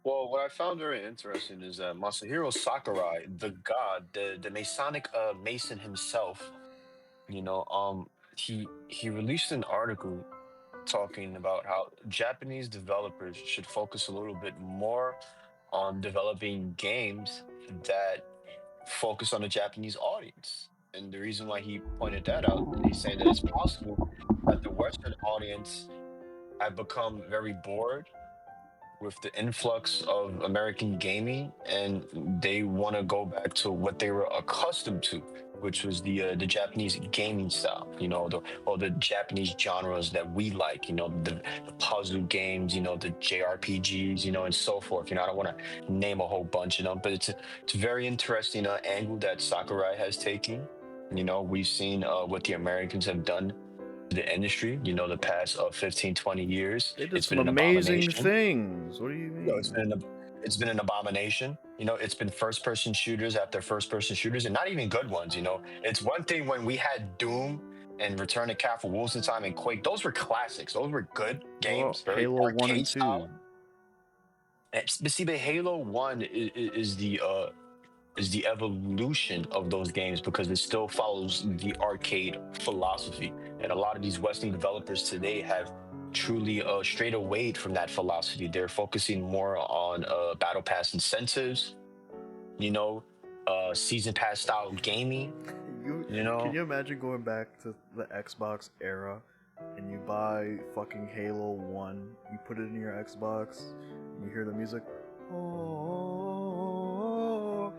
Well, what I found very interesting is that Masahiro Sakurai, the god, the Masonic Mason himself, you know, he released an article talking about how Japanese developers should focus a little bit more on developing games that focus on the Japanese audience. And the reason why he pointed that out, he's saying that it's possible that the Western audience have become very bored with the influx of American gaming, and they want to go back to what they were accustomed to, which was the Japanese gaming style. You know, the Japanese genres that we like. You know, the puzzle games. You know, the JRPGs. You know, and so forth. You know, I don't want to name a whole bunch of them, but it's a very interesting angle that Sakurai has taken. You know, we've seen what the Americans have done to the industry, you know, the past 15, 20 years. They did It's some been an amazing abomination. things. What do you You know, mean? it's been an abomination. You know, it's been first person shooters after first person shooters, and not even good ones. You know, it's one thing when we had Doom and Return to Castle Wolfenstein and Quake; those were classics. Those were good What about games, very Halo 1 and arcade 2? style. But see, the Halo One is the evolution of those games because it still follows the arcade philosophy. And a lot of these Western developers today have truly strayed away from that philosophy. They're focusing more on battle pass incentives, you know, season pass style gaming, you Can know. you imagine going back to the Xbox era and you buy fucking Halo 1, you put it in your Xbox, and you hear the music, oh,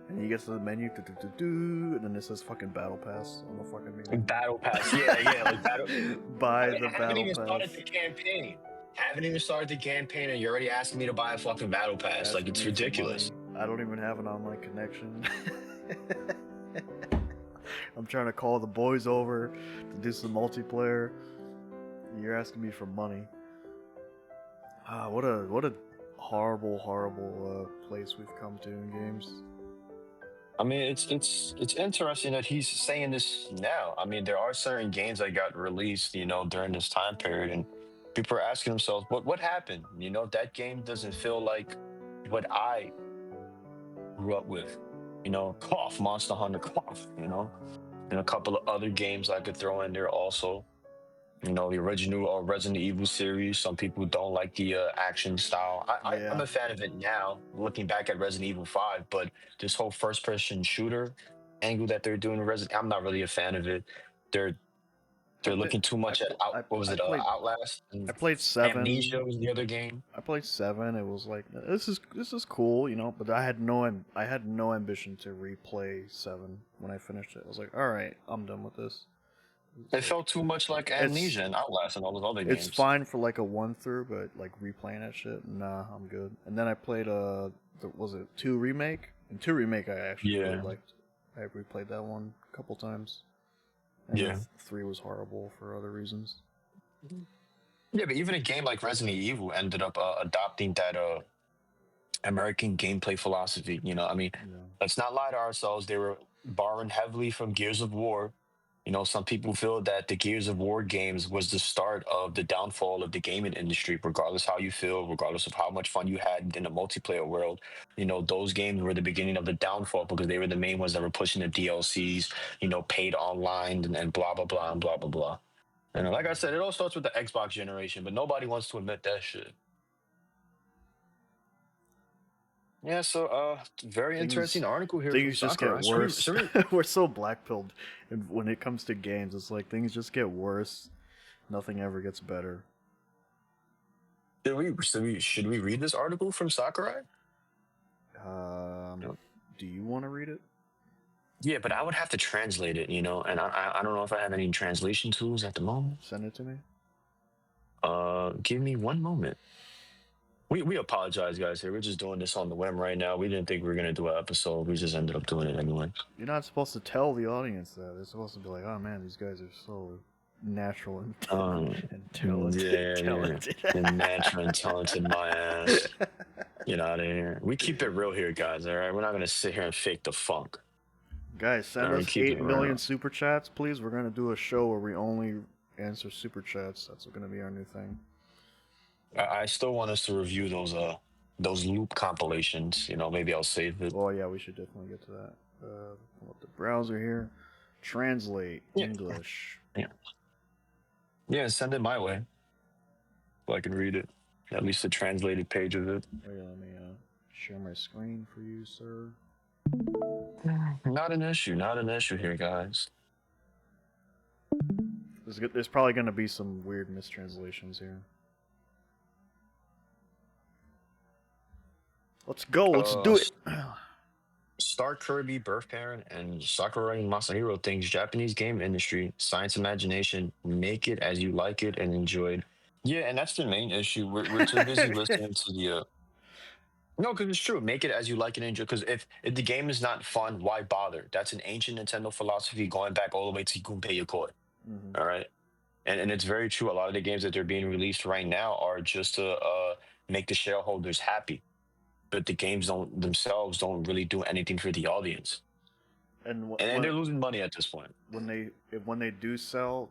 and you get to the menu, and then it says fucking Battle Pass on the fucking menu. Battle pass, yeah, yeah, like battle. Buy I the haven't Battle even started Pass. the campaign. Haven't even started the campaign, and you're already asking me to buy a fucking battle pass. Like, Asking it's me for ridiculous. money. I don't even have an online connection. I'm trying to call the boys over to do some multiplayer. You're asking me for money. What a horrible place we've come to in games. I mean, it's interesting that he's saying this now. I mean, there are certain games that got released, you know, during this time period, and people are asking themselves, what happened? You know, that game doesn't feel like what I grew up with. You know, cough, Monster Hunter, cough. You know, and a couple of other games I could throw in there also. You know, the original Resident Evil series. Some people don't like the action style. I'm Yeah. a fan of it now, looking back at Resident Evil 5, but this whole first person shooter angle that they're doing in Resident, I'm not really a fan of it. They're I they're played. looking too I, much at pl- out. What was I it? played. Outlast I and played Amnesia seven. was the other game. I played seven. It was like this is cool, you know. But I had no ambition to replay seven when I finished it. I was like, all right, I'm done with this. It's It like felt too much like it's Amnesia and Outlast and all those other it's games. fine for like a one through, but like replaying that shit, nah, I'm good. And then I played was it two remake? And two remake I actually really Yeah, liked. I replayed that one a couple times, and then yeah, three was horrible for other reasons. yeah. But even a game like Resident Evil ended up adopting that American gameplay philosophy. You know, I mean, Yeah. let's not lie to ourselves. They were borrowing heavily from Gears of War. You know, some people feel that the Gears of War games was the start of the downfall of the gaming industry, regardless how you feel, regardless of how much fun you had in the multiplayer world. You know, those games were the beginning of the downfall because they were the main ones that were pushing the DLCs, you know, paid online and blah, blah, blah, and blah, blah, blah. And like I said, it all starts with the Xbox generation, but nobody wants to admit that shit. Yeah, so very interesting Things article here from things just get Sakurai. Should we, worse. should we, We're so black-pilled, and when it comes to games, it's like things just get worse. Nothing ever gets better. should we read this article from Sakurai? Um, No. do you want to read it? Yeah, but I would have to translate it, you know, and I don't know if I have any translation tools at the moment. Send it to me. Give me one moment. We apologize, guys. Here, we're just doing this on the whim right now. We didn't think we were gonna do an episode. We just ended up doing it anyway. You're not supposed to tell the audience that. They're supposed to be like, "Oh man, these guys are so natural and, Um, and talented." yeah, the natural and talented my ass. Get out of here. We keep it real here, guys. All right, we're not gonna sit here and fake the funk. Guys, All send right, us keep it 8 million real. super chats, please. We're gonna do a show where we only answer super chats. That's gonna be our new thing. I still want us to review those those loop compilations. Maybe I'll save it. Oh yeah, we should definitely get to that. Pull up the browser here. Translate Yeah, English. yeah, yeah. Send it my way so I can read it. At least the translated page of it. Oh yeah, let me share my screen for you, sir. Not an issue. Not an issue here, guys. There's probably going to be some weird mistranslations here. Let's go. Let's do it. Star Kirby, birth parent, and Sakurai Masahiro thinks Japanese game industry, science imagination, make it as you like it and enjoy it. Yeah, and that's the main issue. We're too busy listening to the. No, because it's true. Make it as you like it and enjoy. Because if the game is not fun, why bother? That's an ancient Nintendo philosophy going back all the way to Gunpei Yokoi. Mm-hmm. All right. And it's very true. A lot of the games that they're being released right now are just to make the shareholders happy. But the games themselves don't really do anything for the audience. And They're losing money at this point. When they do sell,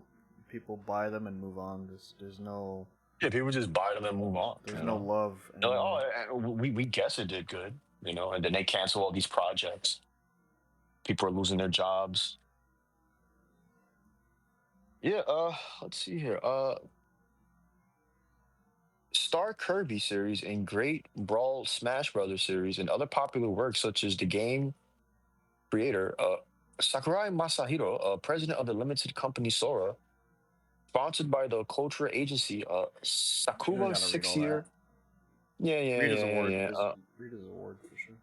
people buy them and move on. There's no. Yeah, people just buy them and move on. There's no love. They're like, oh, we guess it did good, and then they cancel all these projects. People are losing their jobs. Yeah, let's see here. Star Kirby series and Great Brawl Smash Brothers series and other popular works such as the game creator Sakurai Masahiro, president of the limited company Sora, sponsored by the culture agency Sakura 6 year. Yeah. Read his award. Read his award for sure.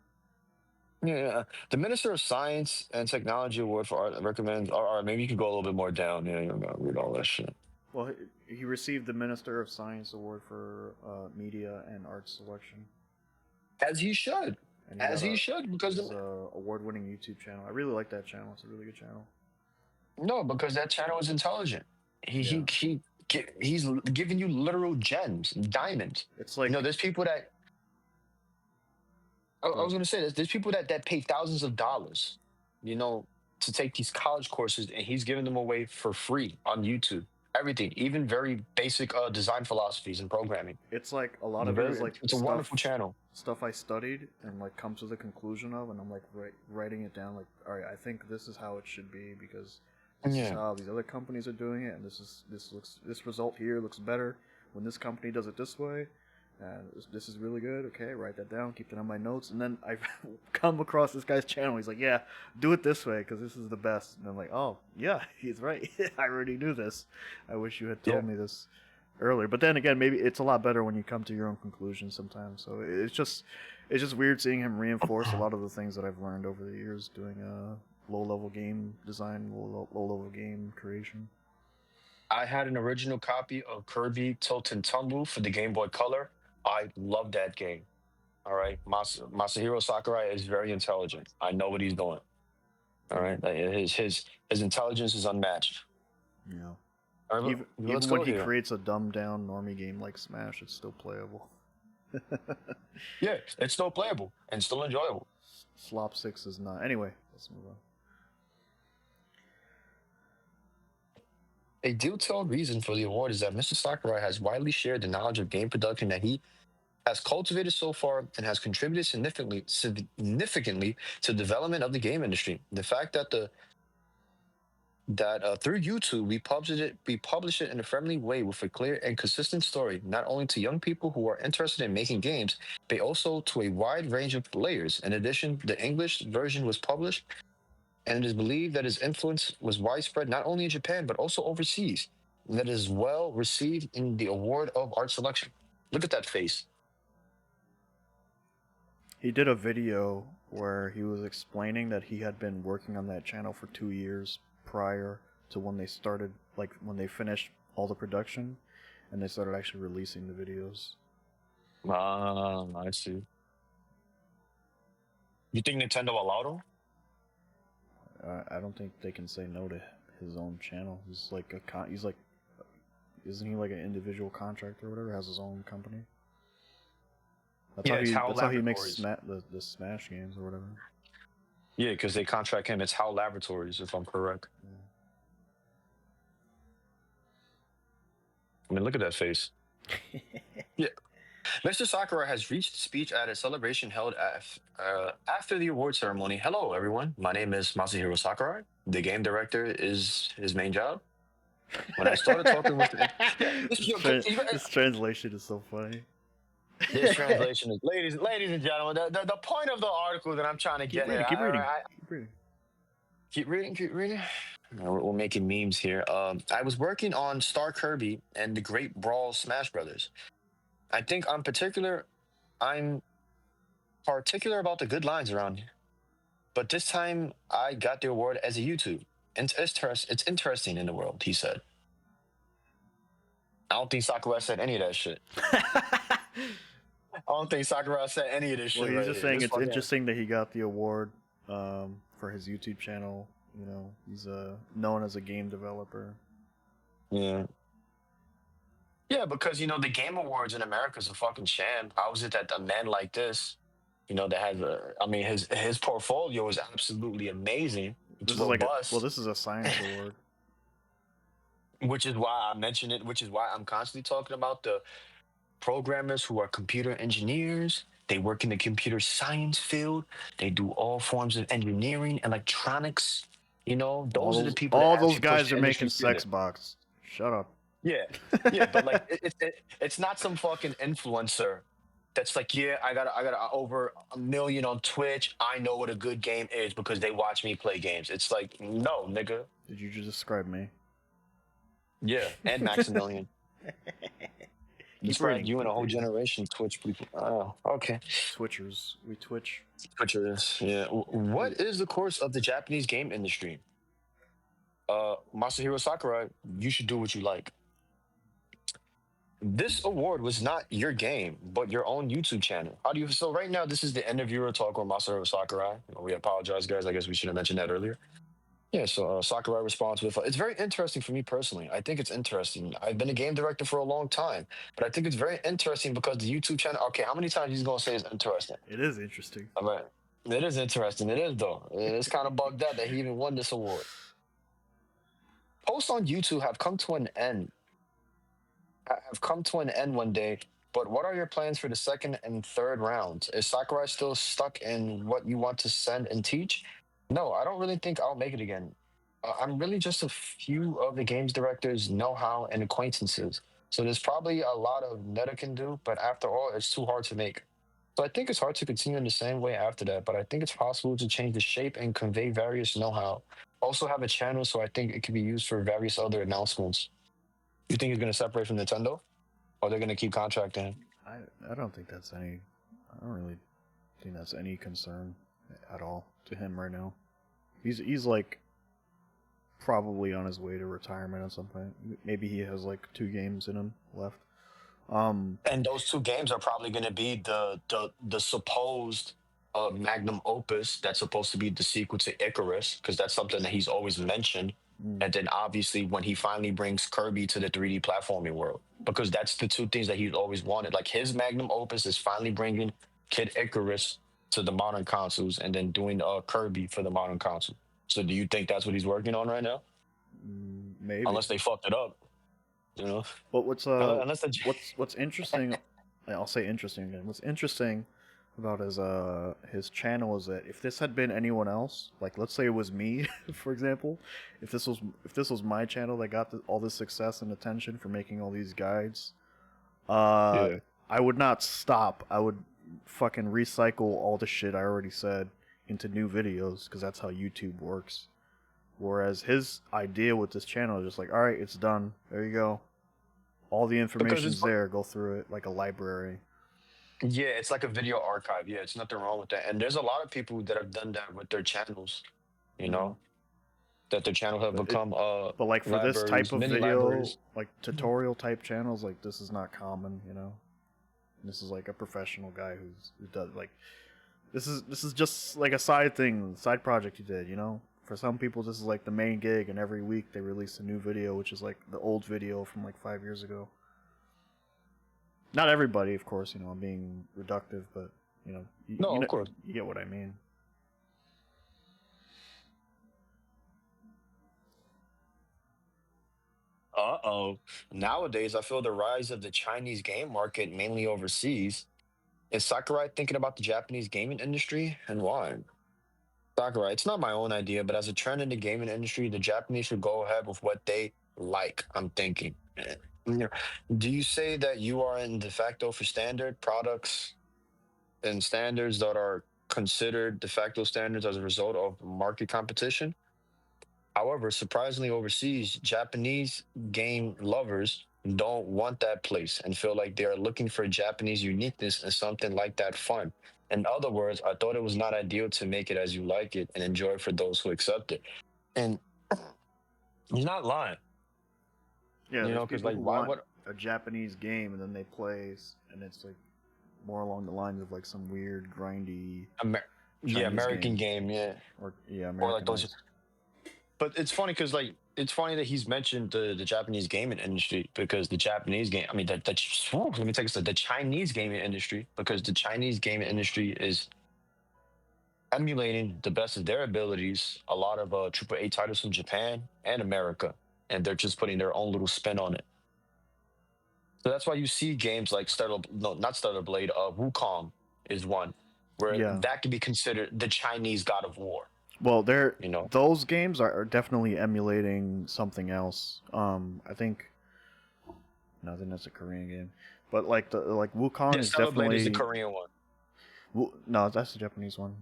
Yeah. The Minister of Science and Technology Award for Art recommends. Or maybe you could go a little bit more down. Yeah, you're gonna read all that shit. Well, he received the Minister of Science Award for Media and Arts Selection. As he should. He should, because it's an award-winning YouTube channel. I really like that channel. It's a really good channel. No, because that channel is intelligent. He's giving you literal gems, diamonds. It's like there's people that. I was gonna say this. There's people that pay thousands of dollars, to take these college courses, and he's giving them away for free on YouTube. Everything, even very basic design philosophies and programming. It's like a lot of it is like it's a wonderful channel. Stuff I studied and like come to the conclusion of, and I'm like writing it down. Like, all right, I think this is how it should be because this is how these other companies are doing it, and this result here looks better when this company does it this way. This is really good. Okay, write that down, keep it on my notes, and then I come across this guy's channel. He's like, "Yeah, do it this way because this is the best." And I'm like, "Oh, yeah, he's right. I already knew this. I wish you had told me this earlier." But then again, maybe it's a lot better when you come to your own conclusions sometimes. So it's just weird seeing him reinforce a lot of the things that I've learned over the years doing low-level game design, low-level game creation. I had an original copy of Kirby Tilt and Tumble for the Game Boy Color. I love that game. All right. Masahiro Sakurai is very intelligent. I know what he's doing. All right. His intelligence is unmatched. Yeah. Even when he creates a dumbed down normie game like Smash, it's still playable. Yeah, it's still playable and still enjoyable. Slop 6 is not. Anyway, let's move on. A detailed reason for the award is that Mr. Sakurai has widely shared the knowledge of game production that he has cultivated so far and has contributed significantly to the development of the game industry. The fact that through YouTube we publish it in a friendly way with a clear and consistent story, not only to young people who are interested in making games, but also to a wide range of players. In addition, the English version was published, and it is believed that his influence was widespread not only in Japan but also overseas, and that is well received in the award of art selection. Look at that face. He did a video where he was explaining that he had been working on that channel for 2 years prior to when they started, like when they finished all the production and they started actually releasing the videos. I see. You think Nintendo allowed him? I don't think they can say no to his own channel. He's like isn't he like an individual contractor or whatever? Has his own company. That's how he makes the Smash games or whatever. Yeah, because they contract him. It's HAL Laboratories, if I'm correct. Yeah. I mean, look at that face. Yeah. Mr. Sakurai has reached speech at a celebration held after the award ceremony. Hello, everyone. My name is Masahiro Sakurai. The game director is his main job. When I started talking with the, yeah, this, yo, This translation is so funny. this translation is, ladies and gentlemen, the point of the article that I'm trying to Keep get here. reading. Keep reading. Keep reading. Keep reading. No, we're making memes here. I was working on Star Kirby and the Great Brawl Smash Brothers. I think I'm particular about the good lines around here. But this time I got the award as a YouTube. It's interesting in the world, he said. I don't think Sakurai said any of that shit. I don't think Sakurai said any of this Well, shit he's right just here. saying This it's fucking interesting that he got the award for his YouTube channel. He's known as a game developer. yeah. Yeah, because the Game Awards in America is a fucking sham. How is it that a man like this, that has I mean, his portfolio is absolutely amazing. It's This is like robust, this is a science award. which is why I mention it. Which is why I'm constantly talking about the programmers who are computer engineers. They work in the computer science field. They do all forms of engineering, electronics. Those are the people that All those actually push guys the are making industry sex further. box. Shut up. Yeah, yeah, but like it's not some fucking influencer that's like, yeah, I got over a million on Twitch. I know what a good game is because they watch me play games. It's like, no, nigga. Did you just describe me? Yeah, and Maximilian. Keep Described reading. you and a Keep whole reading. generation Twitch people. Oh, okay. Twitchers. We twitch. Twitchers. Yeah. What is the course of the Japanese game industry? Masahiro Sakurai, you should do what you like. This award was not your game, but your own YouTube channel. How do you? So right now, this is the interviewer talk with Masahiro Sakurai. We apologize, guys. I guess we should have mentioned that earlier. Yeah. So Sakurai responds with, "It's very interesting for me personally. I think it's interesting. I've been a game director for a long time, but I think it's very interesting because the YouTube channel. Okay, how many times he's gonna say it's interesting? It is interesting. All right. It is interesting. It is though. It's kind of bugged out that he even won this award. Posts on YouTube have come to an end one day. But what are your plans for the second and third rounds? Is Sakurai still stuck in what you want to send and teach? No, I don't really think I'll make it again. I'm really just a few of the games director's know-how and acquaintances. So there's probably a lot of Neta can do, but after all, it's too hard to make. So I think it's hard to continue in the same way after that, but I think it's possible to change the shape and convey various know-how. Also have a channel, so I think it can be used for various other announcements. You think he's going to separate from Nintendo? Or they're going to keep contracting him? I don't think that's any. I don't really think that's any concern at all to him right now. He's like probably on his way to retirement at some point. Maybe he has like 2 games in him left. And those two games are probably going to be the supposed magnum opus that's supposed to be the sequel to Icarus, because that's something that he's always mentioned. And then obviously when he finally brings Kirby to the 3D platforming world, because that's the two things that he's always wanted. Like his magnum opus is finally bringing Kid Icarus to the modern consoles, and then doing Kirby for the modern console. So do you think that's what he's working on right now? Maybe. Unless they fucked it up, you know. But Unless they... what's interesting? I'll say interesting again. What's interesting about his channel is that if this had been anyone else, like let's say it was me, for example, if this was my channel that got all this success and attention for making all these guides, Yeah. I would not stop. I would fucking recycle all the shit I already said into new videos, because that's how YouTube works. Whereas his idea with this channel is just like, all right, it's done. There you go. All the information's there. Go through it like a library. Yeah, it's like a video archive. Yeah, it's nothing wrong with that. And there's a lot of people that have done that with their channels, that their channel have become But like for this type of mini video, libraries. like tutorial type channels, like this is not common, This is like a professional guy who does like this is just like a side thing, side project he did, For some people this is like the main gig, and every week they release a new video, which is like the old video from like 5 years ago. Not everybody, of course, I'm being reductive, but No, of course. You get what I mean. Uh-oh. Nowadays, I feel the rise of the Chinese game market, mainly overseas. Is Sakurai thinking about the Japanese gaming industry and why? Sakurai, it's not my own idea, but as a trend in the gaming industry, the Japanese should go ahead with what they like. I'm thinking. You know, do you say that you are in de facto for standard products and standards that are considered de facto standards as a result of market competition? However, surprisingly, overseas, Japanese game lovers don't want that place and feel like they are looking for Japanese uniqueness and something like that fun. In other words, I thought it was not ideal to make it as you like it and enjoy it for those who accept it. And he's not lying, Yeah, there's because people like, who why want would a Japanese game and then they play, and it's like more along the lines of like some weird grindy Amer- yeah, Chinese American game, game, yeah, or yeah, or like those. Americanized. But it's funny because like it's funny that he's mentioned the Japanese gaming industry because the Japanese game, I mean, let me take this to the Chinese gaming industry because the Chinese gaming industry is emulating the best of their abilities a lot of AAA titles from Japan and America, and they're just putting their own little spin on it. So that's why you see games like Stellar, no, not Stellar Blade, Wukong is one where Yeah. that could be considered the Chinese God of War. Well, they're You know, those games are definitely emulating something else. I think no, I think that's a Korean game, but like the like Wukong yeah, is Stellar Blade is the definitely Korean one. no, that's the Japanese one.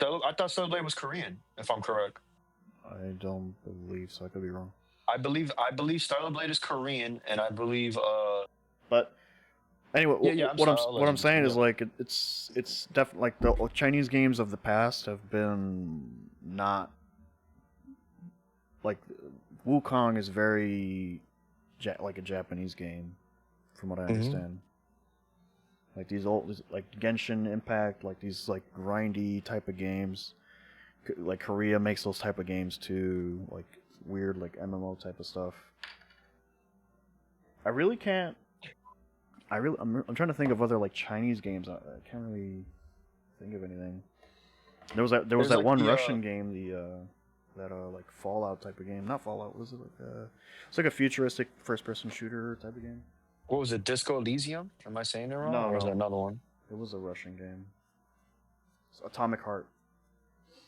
I thought Stellar Blade was Korean, if I'm correct. I don't believe so. I could be wrong. I believe Stellar Blade is Korean, and I believe But anyway, yeah, yeah. I'm what sorry. I'll let what I'm you. saying Yeah. is like it's definitely like the Chinese games of the past have been not like Wukong is very like a Japanese game, from what I Hmm. understand. Like these old like Genshin Impact, like these like grindy type of games. Like Korea makes those type of games too, like weird like MMO type of stuff. I really can't. I'm trying to think of other like Chinese games. I can't really think of anything. There was There's that like one the Russian game, that like Fallout type of game. Not Fallout. Was it like it's like a futuristic first person shooter type of game. what was it? Disco Elysium? Am I saying it wrong, No, or is there no, another one? it was a Russian game. It's Atomic Heart.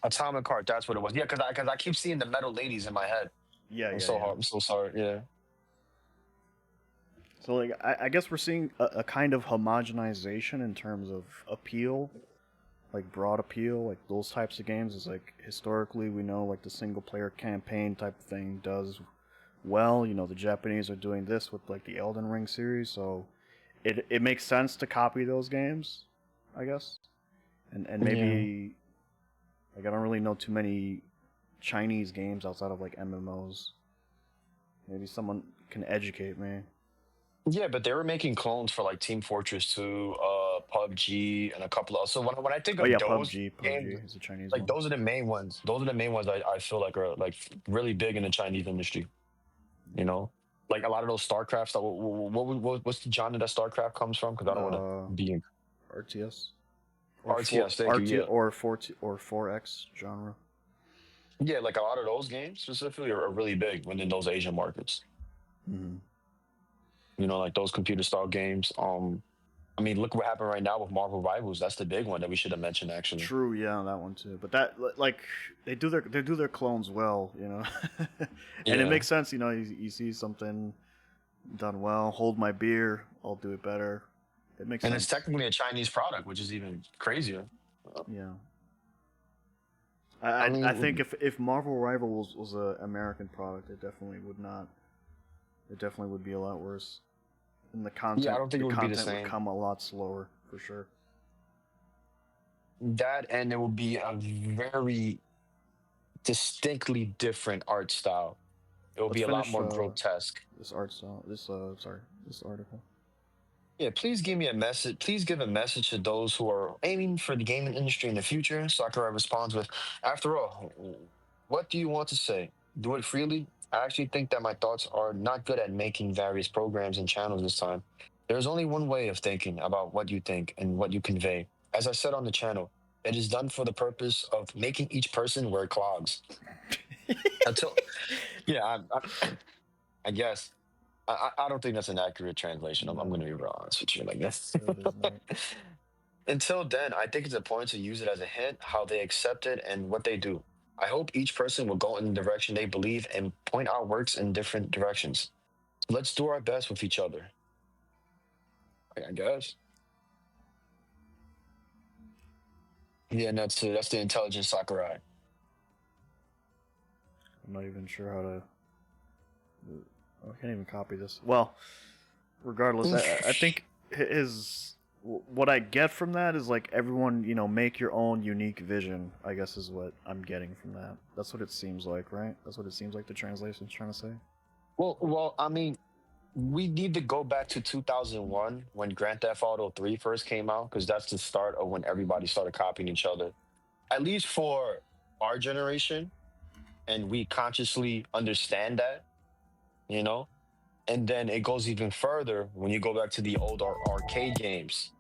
Atomic Heart. That's what it was. Yeah, because I keep seeing the metal ladies in my head. Yeah, I'm yeah, so yeah. hard. I'm so sorry. Yeah. So like I guess we're seeing a kind of homogenization in terms of appeal, like broad appeal, like those types of games is like historically we know like the single player campaign type of thing does well. You know, the Japanese are doing this with like the Elden Ring series, so it makes sense to copy those games, I guess. And Yeah. maybe like I don't really know too many Chinese games outside of like MMOs. Maybe someone can educate me. Yeah, but they were making clones for like Team Fortress 2, PUBG, and a couple of. So when I think Oh of yeah, those PUBG. games, PUBG is a Chinese like one. those are the main ones. Those are the main ones I feel like are like really big in the Chinese industry. You know, like a lot of those StarCrafts. That what's the genre that StarCraft comes from? Because I don't want to Uh, be in RTS or four RTS. Thank you. RT Yeah, or 4X genre. yeah. Like a lot of those games specifically are really big when in those Asian markets. Mm-hmm. Like those computer style games. I mean, look what happened right now with Marvel Rivals. That's the big one that we should have mentioned actually. True, yeah, that one too. But that like they do their clones well, you know, and it Yeah. makes sense. You know, you see something done well. Hold my beer, I'll do it better. It makes And it's sense. technically a Chinese product, which is even crazier. Uh, Yeah, I I think mean, if Marvel Rivals was a American product, it definitely would not. It definitely would be a lot worse, and yeah, I don't think the it would be the content would same. come a lot slower for sure. That and it will be a very distinctly different art style. It will Let's be a lot finish more grotesque. this art style. This article. Yeah, please give me a message. Please give a message to those who are aiming for the gaming industry in the future. Sakurai responds with, after all, what do you want to say? Do it freely? I actually think that my thoughts are not good at making various programs and channels this time. There's only one way of thinking about what you think and what you convey. As I said on the channel, it is done for the purpose of making each person wear clogs. Until, yeah, I guess I don't think that's an accurate translation. I'm No, going to be real honest with you like this. it is not. Until then, I think it's important to use it as a hint how they accept it and what they do. I hope each person will go in the direction they believe and point our works in different directions. Let's do our best with each other. I guess. Yeah, and that's the intelligent Sakurai. I'm not even sure how to. I can't even copy this. Well, regardless, I think his what I get from that is like everyone, make your own unique vision. I guess is what I'm getting from that. That's what it seems like, right? That's what it seems like the translation's trying to say. Well, I mean, we need to go back to 2001 when Grand Theft Auto 3 first came out because that's the start of when everybody started copying each other. At least for our generation, and we consciously understand that, you know. And then it goes even further when you go back to the old arcade games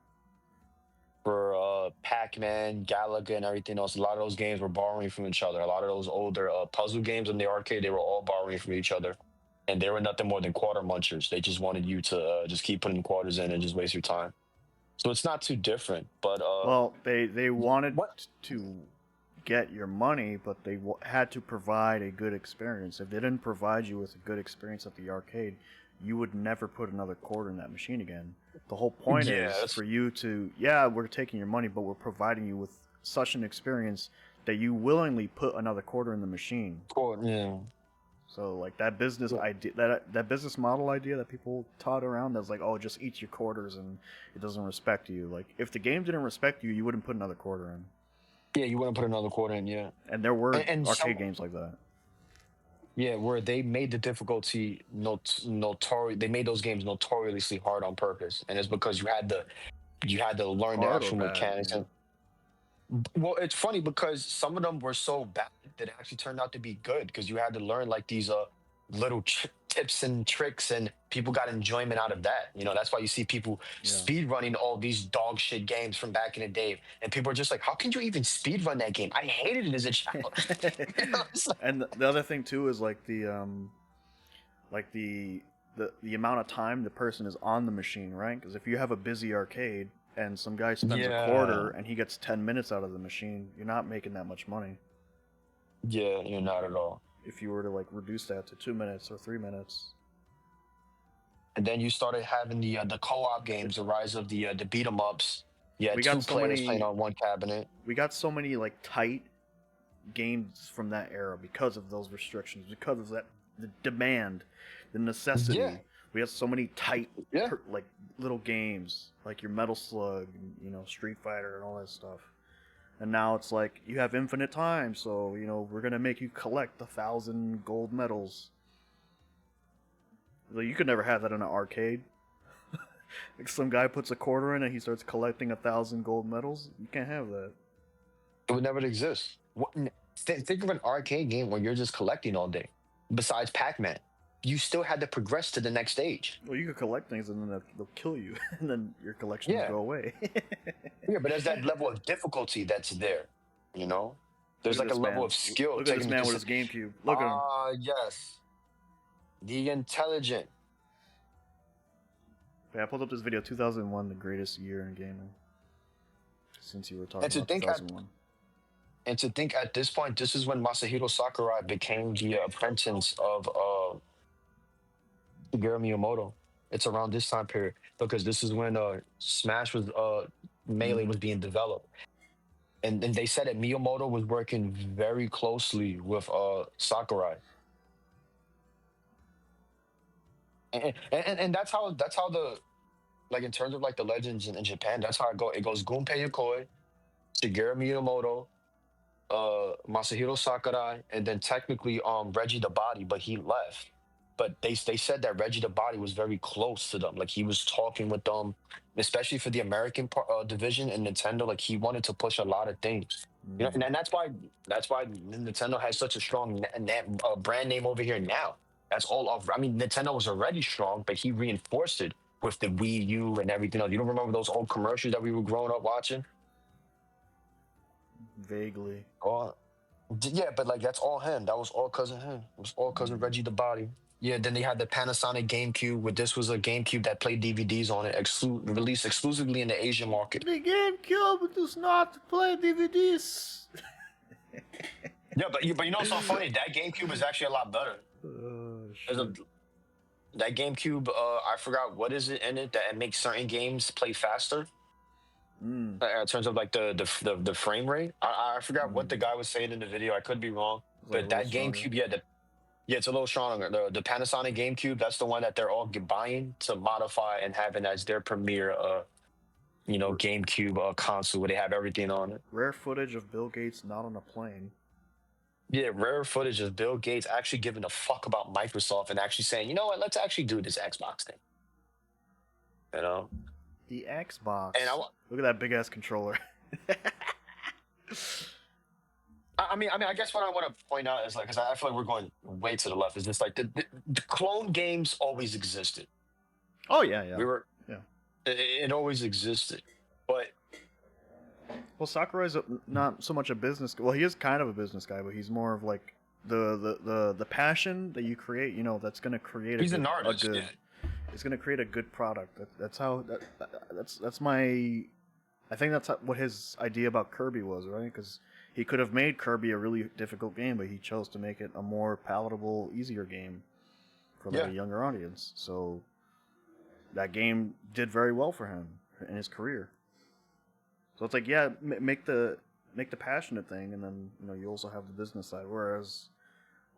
for Pac-Man, Galaga, and everything else. A lot of those games were borrowing from each other. A lot of those older puzzle games in the arcade, they were all borrowing from each other, and they were nothing more than quarter munchers. They just wanted you to just keep putting quarters in and just waste your time. So it's not too different. But Well, they wanted what? to get your money, but they had to provide a good experience. If they didn't provide you with a good experience at the arcade, you would never put another quarter in that machine again. The whole point Yeah, is that's for you to, yeah, we're taking your money, but we're providing you with such an experience that you willingly put another quarter in the machine. cool. Yeah. So like that business Yeah. idea, that business model idea that people taught around, that's like, oh, just eat your quarters and it doesn't respect you. Like if the game didn't respect you, you wouldn't put another quarter in. Yeah, you wouldn't put another quarter in. Yeah, And there were and some arcade games like that. yeah, where they made the difficulty notorious. They made those games notoriously hard on purpose, and it's because you had to learn the Hard or actual bad, mechanics. yeah. And well, it's funny because some of them were so bad that it actually turned out to be good because you had to learn like these little tips and tricks, and people got enjoyment out of that. You know, that's why you see people Yeah. speed running all these dog shit games from back in the day, and people are just like, "How can you even speed run that game? I hated it as a child." You know, it's like, And the other thing too is like the amount of time the person is on the machine, right? Because if you have a busy arcade and some guy spends a yeah, quarter and he gets 10 minutes out of the machine, you're not making that much money. yeah, you're not at all. If you were to like reduce that to 2 minutes or 3 minutes. And then you started having the co-op games, the rise of the beat 'em ups. You had We two got so players playing many on one cabinet. we got so many like tight games from that era because of those restrictions, because of that the demand, the Yeah, necessity. We had so many tight yeah, like little games like your Metal Slug, Street Fighter and all that stuff. And now it's like you have infinite time, so we're gonna make you collect 1,000 gold medals. Like, you could never have that in an arcade. Like some guy puts a quarter in and he starts collecting 1,000 gold medals. You can't have that. it would never exist. Think of an arcade game where you're just collecting all day. Besides Pac-Man, you still had to progress to the next stage. Well, you could collect things and then they'll kill you, and then your collections Yeah, go away. yeah, but there's that level of difficulty that's there. You know, Look there's at like a this level man. of skill Look at this taken man into. with his GameCube. Look at him. Ah, yes, the intelligent. Yeah, I pulled up this video. 2001, the greatest year in gaming. Since you were And talking to about think at 2001. and to think at this point, this is when Masahiro Sakurai became the apprentice of Shigeru Miyamoto. It's around this time period because this is when Smash was Melee Mm-hmm. was being developed, and they said that Miyamoto was working very closely with Sakurai, and that's how the like in terms of like the legends in Japan, that's how it go. It goes Gunpei Yokoi, Shigeru Miyamoto, Masahiro Sakurai, and then technically Reggie the Body, but he left. But they said that Reggie the Body was very close to them, like he was talking with them, especially for the American division in Nintendo. Like he wanted to push a lot of things, you know, Mm. and that's why Nintendo has such a strong brand name over here now. That's all of. I mean, Nintendo was already strong, but he reinforced it with the Wii U and everything else. You don't remember those old commercials that we were growing up watching? Vaguely. Oh, yeah, but like that's all him. That was all cousin him. It was all cousin Mm. Reggie the Body. Yeah, then they had the Panasonic GameCube, where this was a GameCube that played DVDs on it, released exclusively in the Asian market. The GameCube does not play DVDs. Yeah, but you know what's so funny? That GameCube is actually a lot better. There's Shit. that GameCube, I forgot what is it in it that it makes certain games play faster. In terms of like the frame rate. I forgot what the guy was saying in the video. I could be wrong, It's like a but little that stronger. GameCube, yeah, it's a little stronger. The Panasonic GameCube, that's the one that they're all buying to modify and having as their premier, GameCube console where they have everything on it. Rare footage of Bill Gates not on a plane. Yeah, rare footage of Bill Gates actually giving a fuck about Microsoft and actually saying, you know what, let's actually do this Xbox thing. You know? The Xbox. And Look at that big ass controller. I guess what I want to point out is like, because I feel like we're going way to the left, is just like the clone games always existed. Oh yeah. Yeah. It always existed, but Well, Sakurai's not so much a business. Well, he is kind of a business guy, but he's more of like the passion that you create. You know, that's gonna create. He's an artist. Yeah. It's gonna create a good product. That's how. That's my. I think that's what his idea about Kirby was, right? Because he could have made Kirby a really difficult game, but he chose to make it a more palatable, easier game for like a younger audience. So that game did very well for him in his career. So it's like, yeah, make the passionate thing, and then you also have the business side. Whereas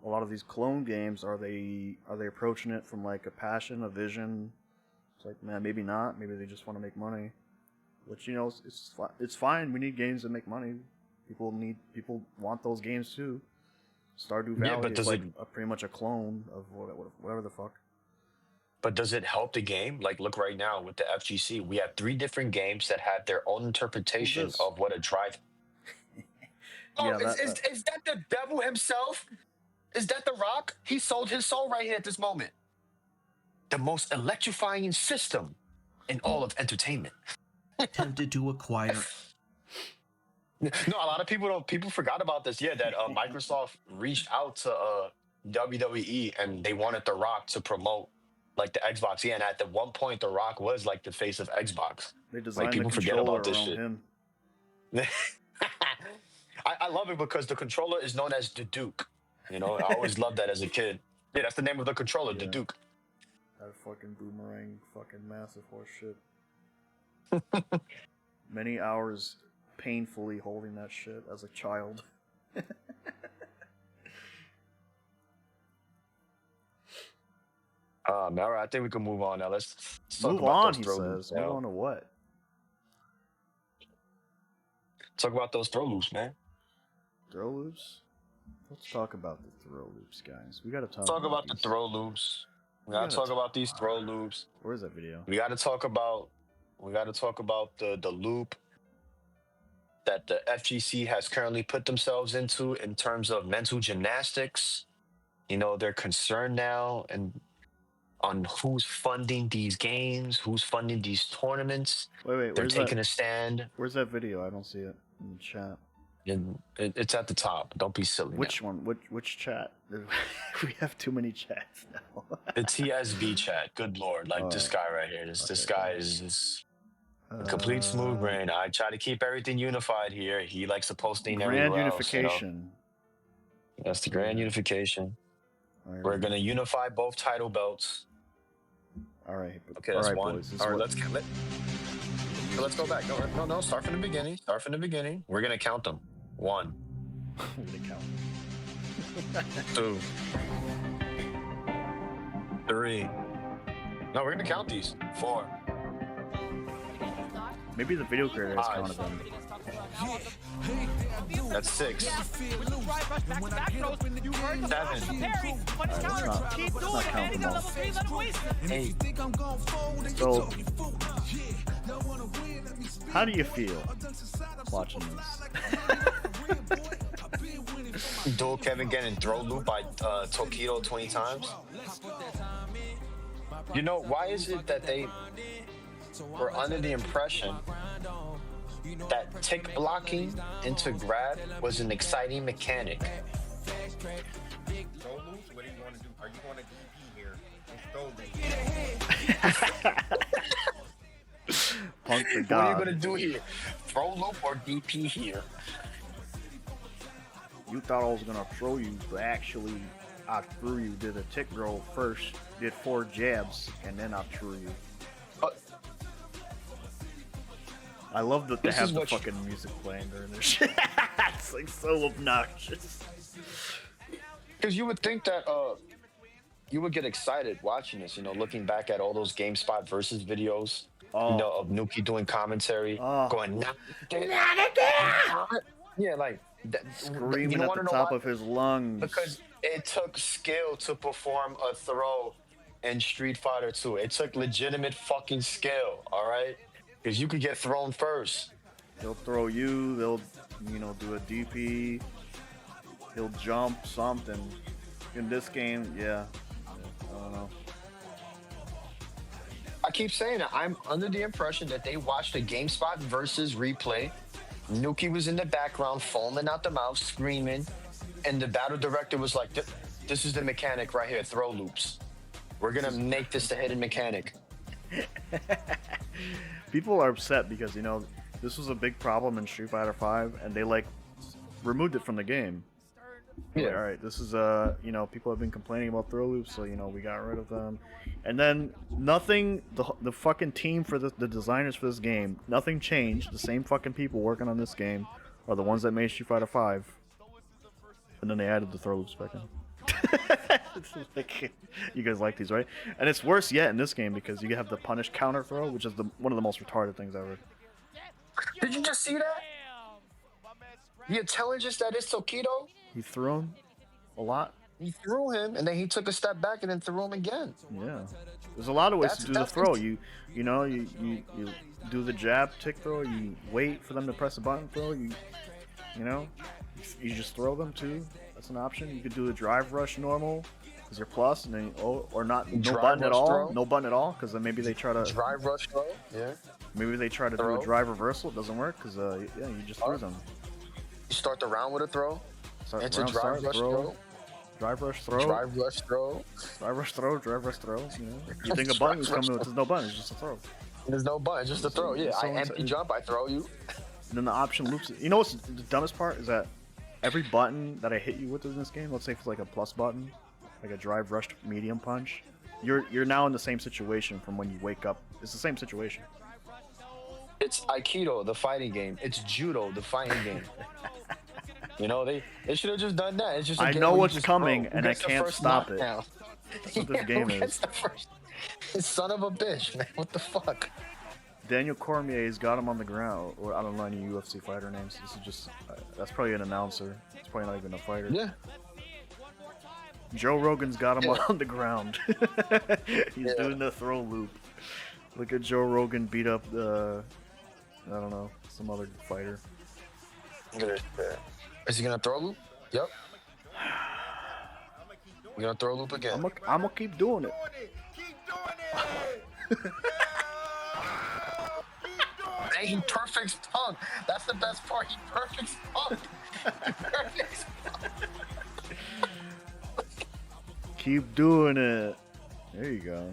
a lot of these clone games, are they approaching it from like a passion, a vision? It's like, man, maybe not. Maybe they just want to make money. Which it's fine. We need games that make money. People want those games too. Stardew Valley is like pretty much a clone of whatever the fuck. But does it help the game? Like, look right now with the FGC, we have 3 different games that have their own interpretation of what a drive. Is that the devil himself? Is that The Rock? He sold his soul right here at this moment. The most electrifying system in all of entertainment. Tempted to acquire. No, a lot of people forgot about this. Yeah, that Microsoft reached out to WWE and they wanted The Rock to promote like the Xbox. Yeah, and at the one point, The Rock was like the face of Xbox. They designed like, people the forget about this shit. Him. I love it because the controller is known as the Duke. I always loved that as a kid. Yeah, that's the name of the controller, the Duke. That fucking boomerang, fucking massive horse shit. Many hours painfully holding that shit as a child. All right, I think we can move on now. Let's talk move about on, those he throw says. loops Move now. on to what? Talk about those throw loops, man. Throw loops? Let's talk about the throw loops, guys. We gotta talk about the throw loops. We gotta talk about these throw loops. Where's that video? We gotta talk about the loop that the FGC has currently put themselves into in terms of mental gymnastics. They're concerned now and on who's funding these games, who's funding these tournaments. Wait, they're taking a stand. Where's that video? I don't see it in the chat. And it's at the top. Don't be silly. Which one? Which chat? We have too many chats now. The TSB chat. Good lord, like this guy right here. This guy is just a complete smooth brain. I try to keep everything unified here. He likes to posting everywhere Grand else, unification. That's the grand unification. Right. We're gonna unify both title belts. All right. Okay, that's one. Boys, all right, let's go back. No. Start from the beginning. We're gonna count them. 1. We're gonna count. 2. 3. No, we're gonna count these. 4. Maybe the video creator has counted them. That's 6. 7. Keep doing it, man. You got level 3, let him waste it. 8. So, how do you feel watching this? Dual Kevin getting throw loop by Tokido 20 times. Why is it that they were under the impression that tick blocking into grab was an exciting mechanic? Throw loops? What do you want to do? Are you going to DP Punk the What are you God. gonna do here? Throw loop or DP here? You thought I was gonna throw you, but actually, I threw you. Did a tick roll first, did 4 jabs, and then I threw you. But I love that they This have is the what you- fucking music playing during their shit. It's like so obnoxious. because you would think that you would get excited watching this, looking back at all those GameSpot versus videos, Oh, of Nuki doing commentary, oh, going, "Nah, yeah, like, you screaming don't at want the to know top why? of his lungs. Because it took skill to perform a throw in Street Fighter 2. It took legitimate fucking skill, all right? Because you could get thrown first. They'll throw you. They'll, do a DP. He'll jump something. In this game, yeah. I don't know. I keep saying it. I'm under the impression that they watched a GameSpot versus replay. Nuki was in the background, foaming out the mouth, screaming, and the battle director was like, "This is the mechanic right here, throw loops. We're gonna make this the hidden mechanic." People are upset because this was a big problem in Street Fighter V, and they removed it from the game. Yeah. All right, this is people have been complaining about throw loops, so we got rid of them, and then nothing. The fucking team for the designers for this game, nothing changed. The same fucking people working on this game are the ones that made Street Fighter V, and then they added the throw loops back in. It's like, you guys like these, right? And it's worse yet in this game because you have the punish counter throw, which is one of the most retarded things ever. Did you just see that? The intelligence that is Tokido, He threw him a lot. he threw him, and then he took a step back and then threw him again. Yeah, there's a lot of ways to do the That's throw. You do the jab tick throw. You wait for them to press a button throw. You just throw them too. That's an option. You could do a drive rush normal because you're plus, and then or not no Drive button at rush all. throw? No button at all because then maybe they try to Drive rush throw, yeah. maybe they try to do Throw. a drive reversal. It doesn't work because you just threw them. You start the round with a throw. Start It's a round drive start, rush throw, throw. drive rush throw, Drive rush throw. drive rush throw, drive rush throw. You think a button is coming? There's no button. It's just a throw. There's no button, just a throw. Yeah, So I empty jump, I throw you. And then the option loops. You know what's the dumbest part is that every button that I hit you with in this game, let's say if it's like a plus button, like a drive rush medium punch, you're now in the same situation from when you wake up. It's the same situation. It's Aikido, the fighting game. It's Judo, the fighting game. They should have just done that. It's just a I game know where you what's just coming, throw. Who and I gets the can't first stop it. knockdown? That's what this game Who gets is. the first? Son of a bitch, man. What the fuck? Daniel Cormier's got him on the ground, or I don't know any UFC fighter names. This is just that's probably an announcer. It's probably not even a fighter. Yeah. Joe Rogan's got him Yeah. on the ground. He's Yeah. doing the throw loop. Look at Joe Rogan beat up I don't know, some other fighter. Is he gonna throw loop? Yep. You gonna throw loop again? I'm gonna keep doing it. Hey, he perfects punk. That's the best part. He perfects punk. He perfects punk. Keep doing it. There you go.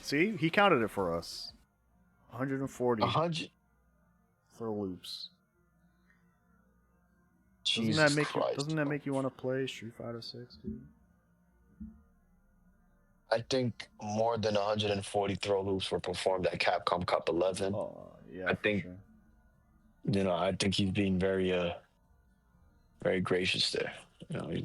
See, he counted it for us. 140 100. throw loops. Jesus Doesn't that make you want to play Street Fighter 6, dude? I think more than 140 throw loops were performed at Capcom Cup 11. Oh, yeah. I for think- sure. I think he's being very, very gracious there. He's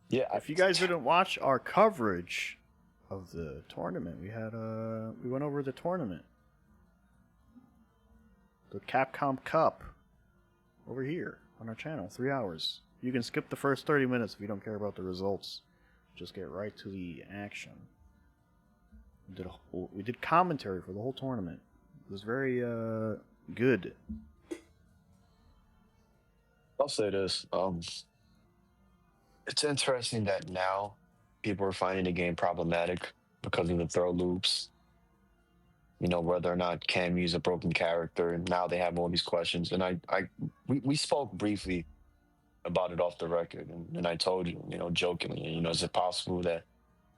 yeah. If you guys didn't watch our coverage of the tournament, we went over the tournament. The Capcom Cup over here on our channel, 3 hours. You can skip the first 30 minutes if you don't care about the results. Just get right to the action. We did commentary for the whole tournament. It was very good. I'll say this. It's interesting that now people are finding the game problematic because of the throw loops. Whether or not Cammy's a broken character, and now they have all these questions. And we spoke briefly about it off the record, and I told you, jokingly, is it possible that?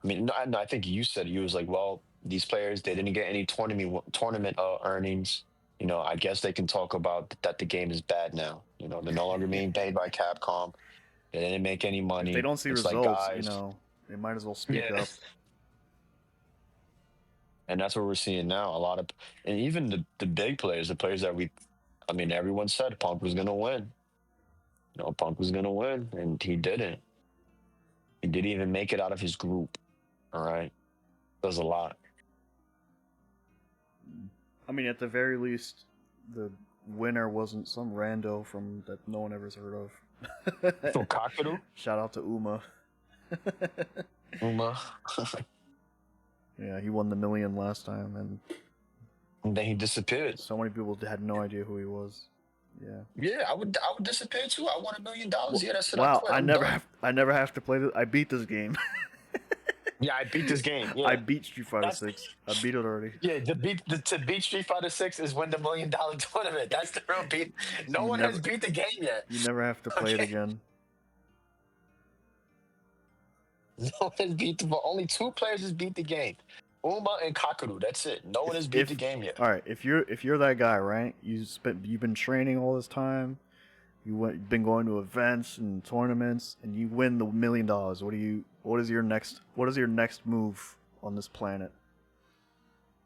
I mean, no, I think you said you was like, well, these players they didn't get any tournament earnings. I guess they can talk about that the game is bad now. They're no longer being paid by Capcom. They didn't make any If they money. don't see It's like, results, guys, they might as well speak yeah. up. And that's what we're seeing now. A lot of, and even the big players, the players that I mean, everyone said Punk was gonna win. Punk was gonna win, and he didn't. He didn't even make it out of his group. All right, does a lot. I mean, at the very least, the winner wasn't some rando from that no one ever's heard of. So Kakaru, Shout out to Uma. Uma, Yeah, he won the million last time, and then he disappeared. so many people had no idea who he was. Yeah. Yeah, I would disappear too. I won $1 million. Yeah, that's it. Wow, I quit. I I'm never done. have I never have to play this. I beat this game. Yeah, I beat this game. Yeah. I beat Street Fighter That's- 6. I beat it already. Yeah, to beat Street Fighter 6 is win the $1 million tournament. That's the real beat. No You one never- has beat the game yet. You never have to play it Okay. again. No one has beat but only two players has beat the game. Uma and Kakaru. That's it. No one has beat the game yet. All right, if you're that guy, right? You've been training all this time. You've been going to events and tournaments, and you win the $1 million. What is your next move on this planet?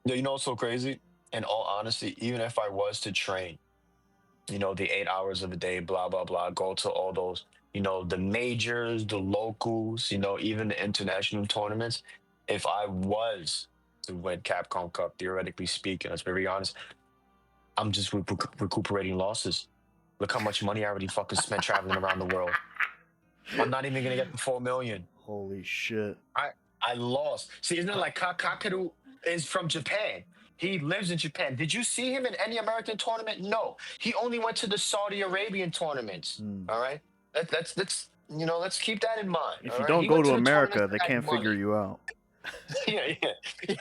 Yeah, what's so crazy? In all honesty, even if I was to train, the 8 hours of a day, blah, blah, blah, go to all those, the majors, the locals, even the international tournaments, if I was to win Capcom Cup, theoretically speaking, let's be very honest, I'm just recuperating losses. Look how much money I already fucking spent traveling around the world. I'm not even going to get the 4 million. Holy shit! I lost. See, isn't it like Kakaru is from Japan? He lives in Japan. Did you see him in any American tournament? No. He only went to the Saudi Arabian tournaments. All right? Let's keep that in mind. If all you right? don't He go went to the America, tournaments they that had can't figure money. you out. Yeah.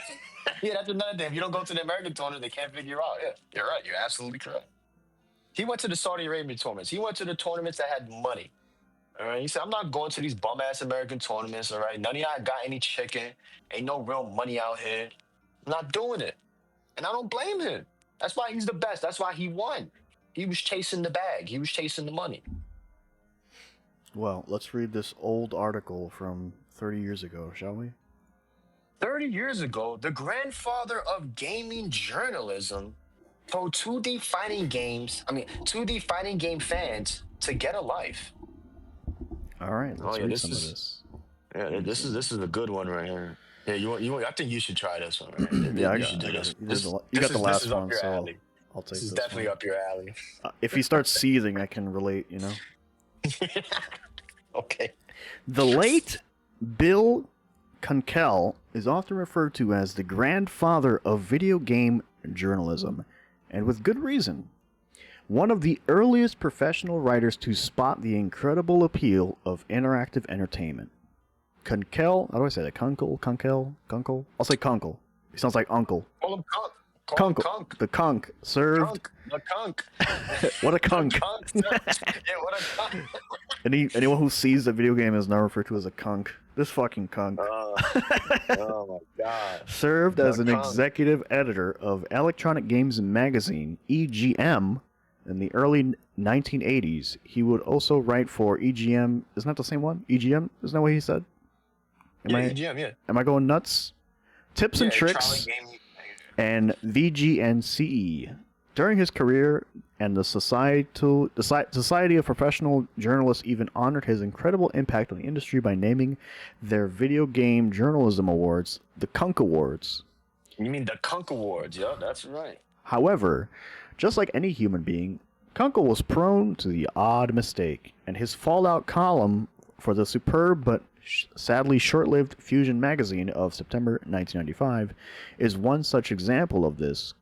Yeah, that's another thing. If you don't go to the American tournament, they can't figure you out. Yeah, you're right. You're absolutely correct. He went to the Saudi Arabian tournaments. He went to the tournaments that had money. All right. He said, I'm not going to these bum ass American tournaments. All right. None of y'all got any chicken. Ain't no real money out here. I'm not doing it. And I don't blame him. That's why he's the best. That's why he won. He was chasing the bag. He was chasing the money. Well, let's read this old article from 30 years ago, shall we? 30 years ago, the grandfather of gaming journalism told 2D fighting game fans to get a life. All right, let's read this some is of this. yeah, this is a good one right here. Yeah, you I think you should try this one. Right? Yeah, you should do this. You got the last this is up one, your so alley. I'll take This is this definitely one. up your alley. If he starts seething, I can relate. Okay. The late Bill Kunkel is often referred to as the grandfather of video game journalism, and with good reason. One of the earliest professional writers to spot the incredible appeal of interactive entertainment. Kunkel, how do I say that? Kunkel? I'll say Kunkel. He sounds like uncle. Call him Kunk. Call him Kunkel. Kunk. The Kunk served. The Kunk. What a Kunk. Yeah, what a Kunk. Anyone who sees the video game is now referred to as a Kunk. This fucking Kunk. Oh my God. Served as The an Kunk. executive editor of Electronic Games Magazine, EGM, in the early 1980s. He would also write for EGM. Isn't that the same one? EGM? Isn't that what he said? EGM, yeah. Am I going nuts? Tips and Tricks and VGNCE. During his career, and the Society of Professional Journalists even honored his incredible impact on the industry by naming their video game journalism awards the Kunk Awards. You mean the Kunk Awards? Yeah, that's right. However, just like any human being, Kunkel was prone to the odd mistake, and his Fallout column for the superb but sadly short-lived Fusion magazine of September 1995 is one such example of this.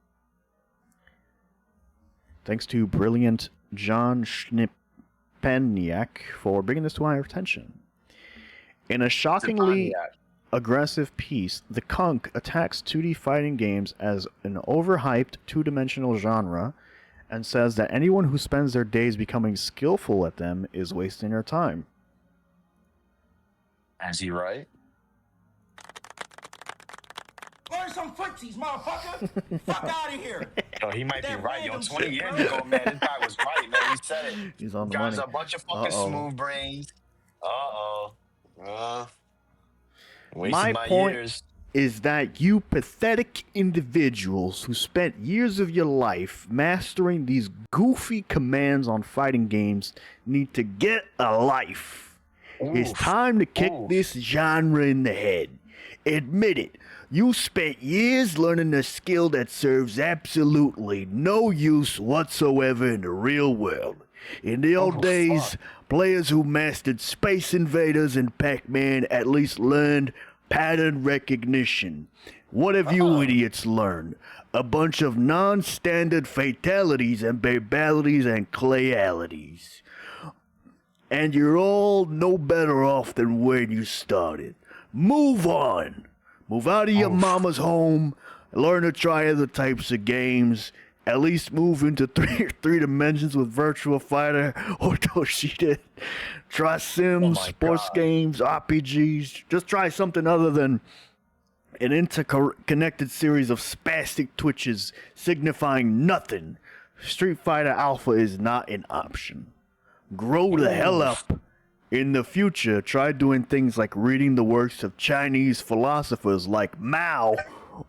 Thanks to brilliant John Schnippeniak for bringing this to our attention. In a shockingly aggressive piece, the Kunk attacks 2D fighting games as an overhyped two-dimensional genre and says that anyone who spends their days becoming skillful at them is wasting their time. Is he right? Learn some footsies, motherfucker. Fuck out of here. Oh, he might be That right. Yo, random 20 shit, years bro. ago, man, this guy was right, man. He said it. He's on the Guys money. are a bunch of fucking Uh-oh. smooth brains. Uh-oh. Wasting My my point years. is that you pathetic individuals who spent years of your life mastering these goofy commands on fighting games need to get a life. It's Oof. time to kick Oof. this genre in the head. Admit it. You spent years learning a skill that serves absolutely no use whatsoever in the real world. In the old days, fuck. players who mastered Space Invaders and Pac-Man at least learned pattern recognition. What have you idiots learned? A bunch of non-standard fatalities and babalities and clayalities. And you're all no better off than when you started. Move on. Move out of your mama's home. Learn to try other types of games. At least move into three dimensions with Virtua Fighter or Toshida. Try Sims, my sports God. games, RPGs. Just try something other than an interconnected series of spastic twitches signifying nothing. Street Fighter Alpha is not an option. Grow the hell up. In the future, try doing things like reading the works of Chinese philosophers like Mao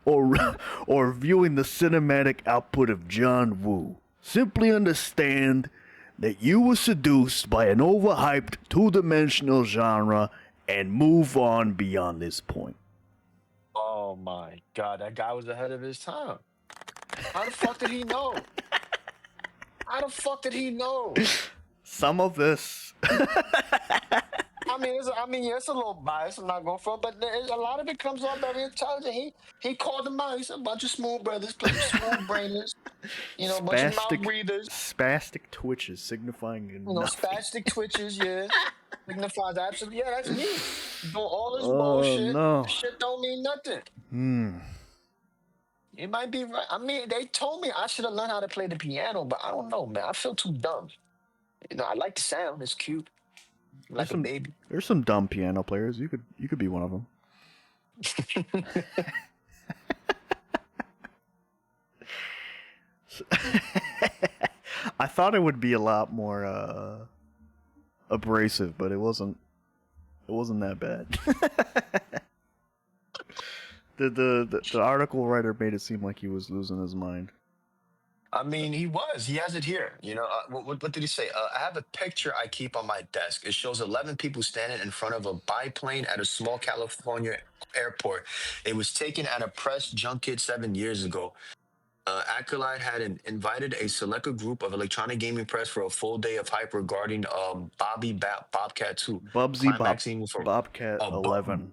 or viewing the cinematic output of John Woo. Simply understand that you were seduced by an overhyped two-dimensional genre and move on beyond this point. Oh my God, that guy was ahead of his time. How the fuck did he know? How the fuck did he know? Some of this. Yeah, it's a little biased. I'm not going for it, but a lot of it comes off very intelligent. He called them out. He said a bunch of smooth brothers, smooth brainers, a bunch of mouth breathers. Spastic twitches signifying nothing. Spastic twitches, yeah. Signifies absolutely, yeah, that's me. Doing all this Oh, bullshit. no. This shit don't mean nothing. It might be right. They told me I should have learned how to play the piano, but I don't know, man. I feel too dumb. I like the sound. It's cute. I'm like a baby. There's some dumb piano players. You could be one of them. I thought it would be a lot more abrasive, but it wasn't. It wasn't that bad. The article writer made it seem like he was losing his mind. He was. He has it here. What did he say? I have a picture I keep on my desk. It shows 11 people standing in front of a biplane at a small California airport. It was taken at a press junket 7 years ago. Acolyte had invited a select group of electronic gaming press for a full day of hype regarding Bobcat 2. Bubsy climaxing for Bobcat uh, Bu- 11.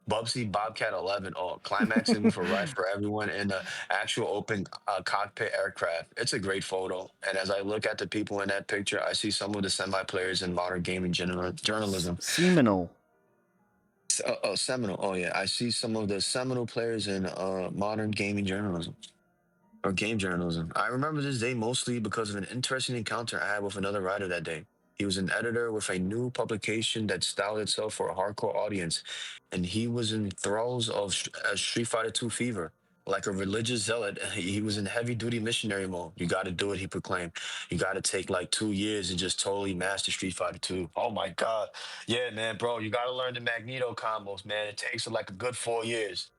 Bubsy Bobcat 11, climaxing with a ride for everyone in the actual open cockpit aircraft. It's a great photo. And as I look at the people in that picture, I see some of the semi-players in modern gaming journalism. Seminole. Seminole. Oh, yeah. I see some of the seminal players in modern gaming journalism. Or game journalism. I remember this day mostly because of an interesting encounter I had with another writer that day. He was an editor with a new publication that styled itself for a hardcore audience, and he was in thralls of Street Fighter 2 fever. Like a religious zealot, he was in heavy-duty missionary mode. You got to do it, he proclaimed. You got to take like 2 years and just totally master Street Fighter 2. Oh my God. Yeah, man, bro, you got to learn the Magneto combos, man. It takes like a good 4 years.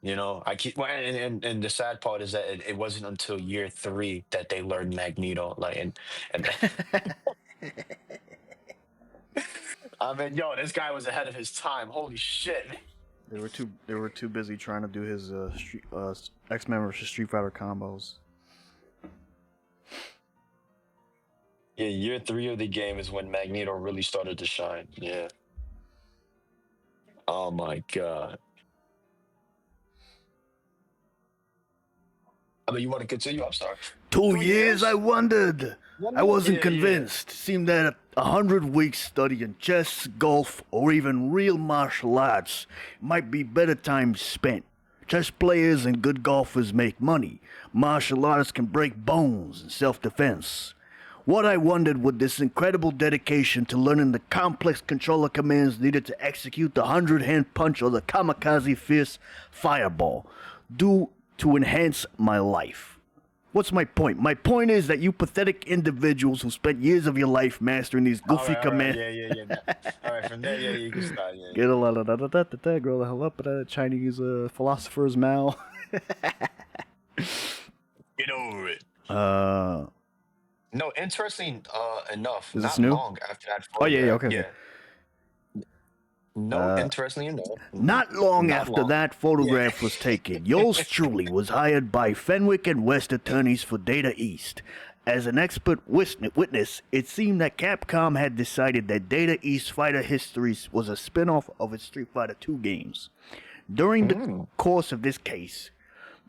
I keep and the sad part is that it wasn't until year 3 that they learned Magneto. And this guy was ahead of his time. Holy shit. They were too busy trying to do his X-Men versus Street Fighter combos. Yeah, year 3 of the game is when Magneto really started to shine. Yeah. Oh my God. You want to continue? I'm sorry. 2 years, I wondered. I wasn't convinced. Seemed that 100 weeks studying chess, golf, or even real martial arts might be better time spent Chess players and good golfers make money. Martial artists can break bones in self-defense. What I wondered would this incredible dedication to learning the complex controller commands needed to execute the 100-hand punch or the kamikaze fierce fireball do to enhance my life. What's my point? My point is that you pathetic individuals who spent years of your life mastering these goofy commands. Yeah. All right, from there, you can start. Yeah. Get a lot of da grow the hell up, Chinese philosopher's Mao. Get over it. No, interesting enough. Is this not new? long after that. Oh yeah, okay. No, interestingly enough. Not long after that photograph was taken, yours truly was hired by Fenwick and West attorneys for Data East. As an expert witness, it seemed that Capcom had decided that Data East Fighter Histories was a spin-off of its Street Fighter II games. During the course of this case,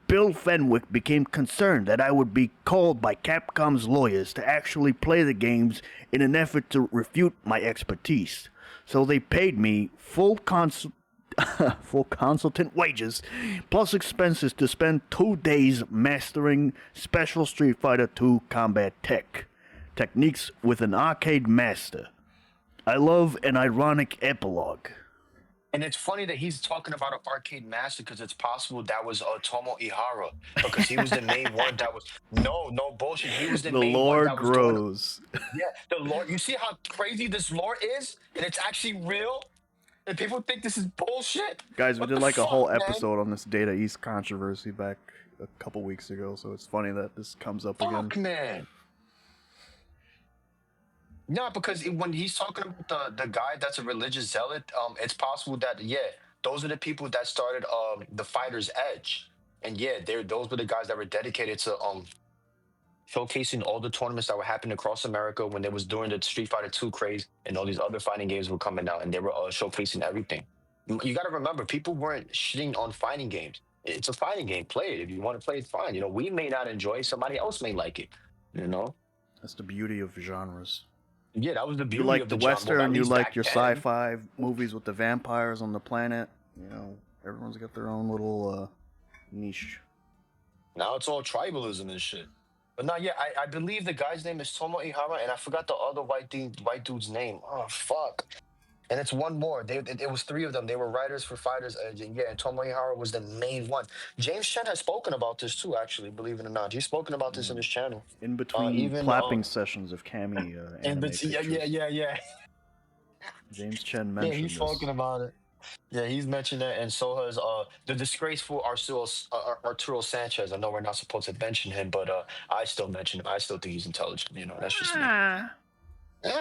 Bill Fenwick became concerned that I would be called by Capcom's lawyers to actually play the games in an effort to refute my expertise. So they paid me full consultant wages plus expenses to spend 2 days mastering Special Street Fighter II combat techniques with an arcade master. I love an ironic epilogue. And it's funny that he's talking about an arcade master because it's possible that was Tomo Ihara because he was the main one that was no bullshit. He was the main lore one that was grows. the lore. You see how crazy this lore is, and it's actually real. And people think this is bullshit. Guys, we What did the like a fuck, whole man? episode on this Data East controversy back a couple weeks ago, so it's funny that this comes up again. Fuck, man. No, because when he's talking about the guy that's a religious zealot, it's possible that those are the people that started the Fighter's Edge, and those were the guys that were dedicated to showcasing all the tournaments that were happening across America when they was doing the Street Fighter II craze, and all these other fighting games were coming out, and they were showcasing everything. You got to remember, people weren't shitting on fighting games. It's a fighting game. Play it if you want to play it. Fine. You know, we may not enjoy it, somebody else may like it. You know. That's the beauty of genres. Yeah, that was the beauty You like of the genre, Western, at you least like back your then. sci-fi movies with the vampires on the planet. You know, everyone's got their own little niche. Now it's all tribalism and shit. But no, I believe the guy's name is Tomo Ihara, and I forgot the other white dude's name. Oh, fuck. And it's one more. It was 3 of them. They were writers for Fighters Edge, and Tomo Ihara was the main one. James Chen has spoken about this too, actually, believe it or not. He's spoken about this in his channel. In between even, clapping sessions of Cammy anime pictures. Yeah. James Chen Yeah, mentioned he's this. talking about it. Yeah, he's mentioned that, and so has the disgraceful Arturo Sanchez. I know we're not supposed to mention him, but I still mention him. I still think he's intelligent. You know, that's just me. All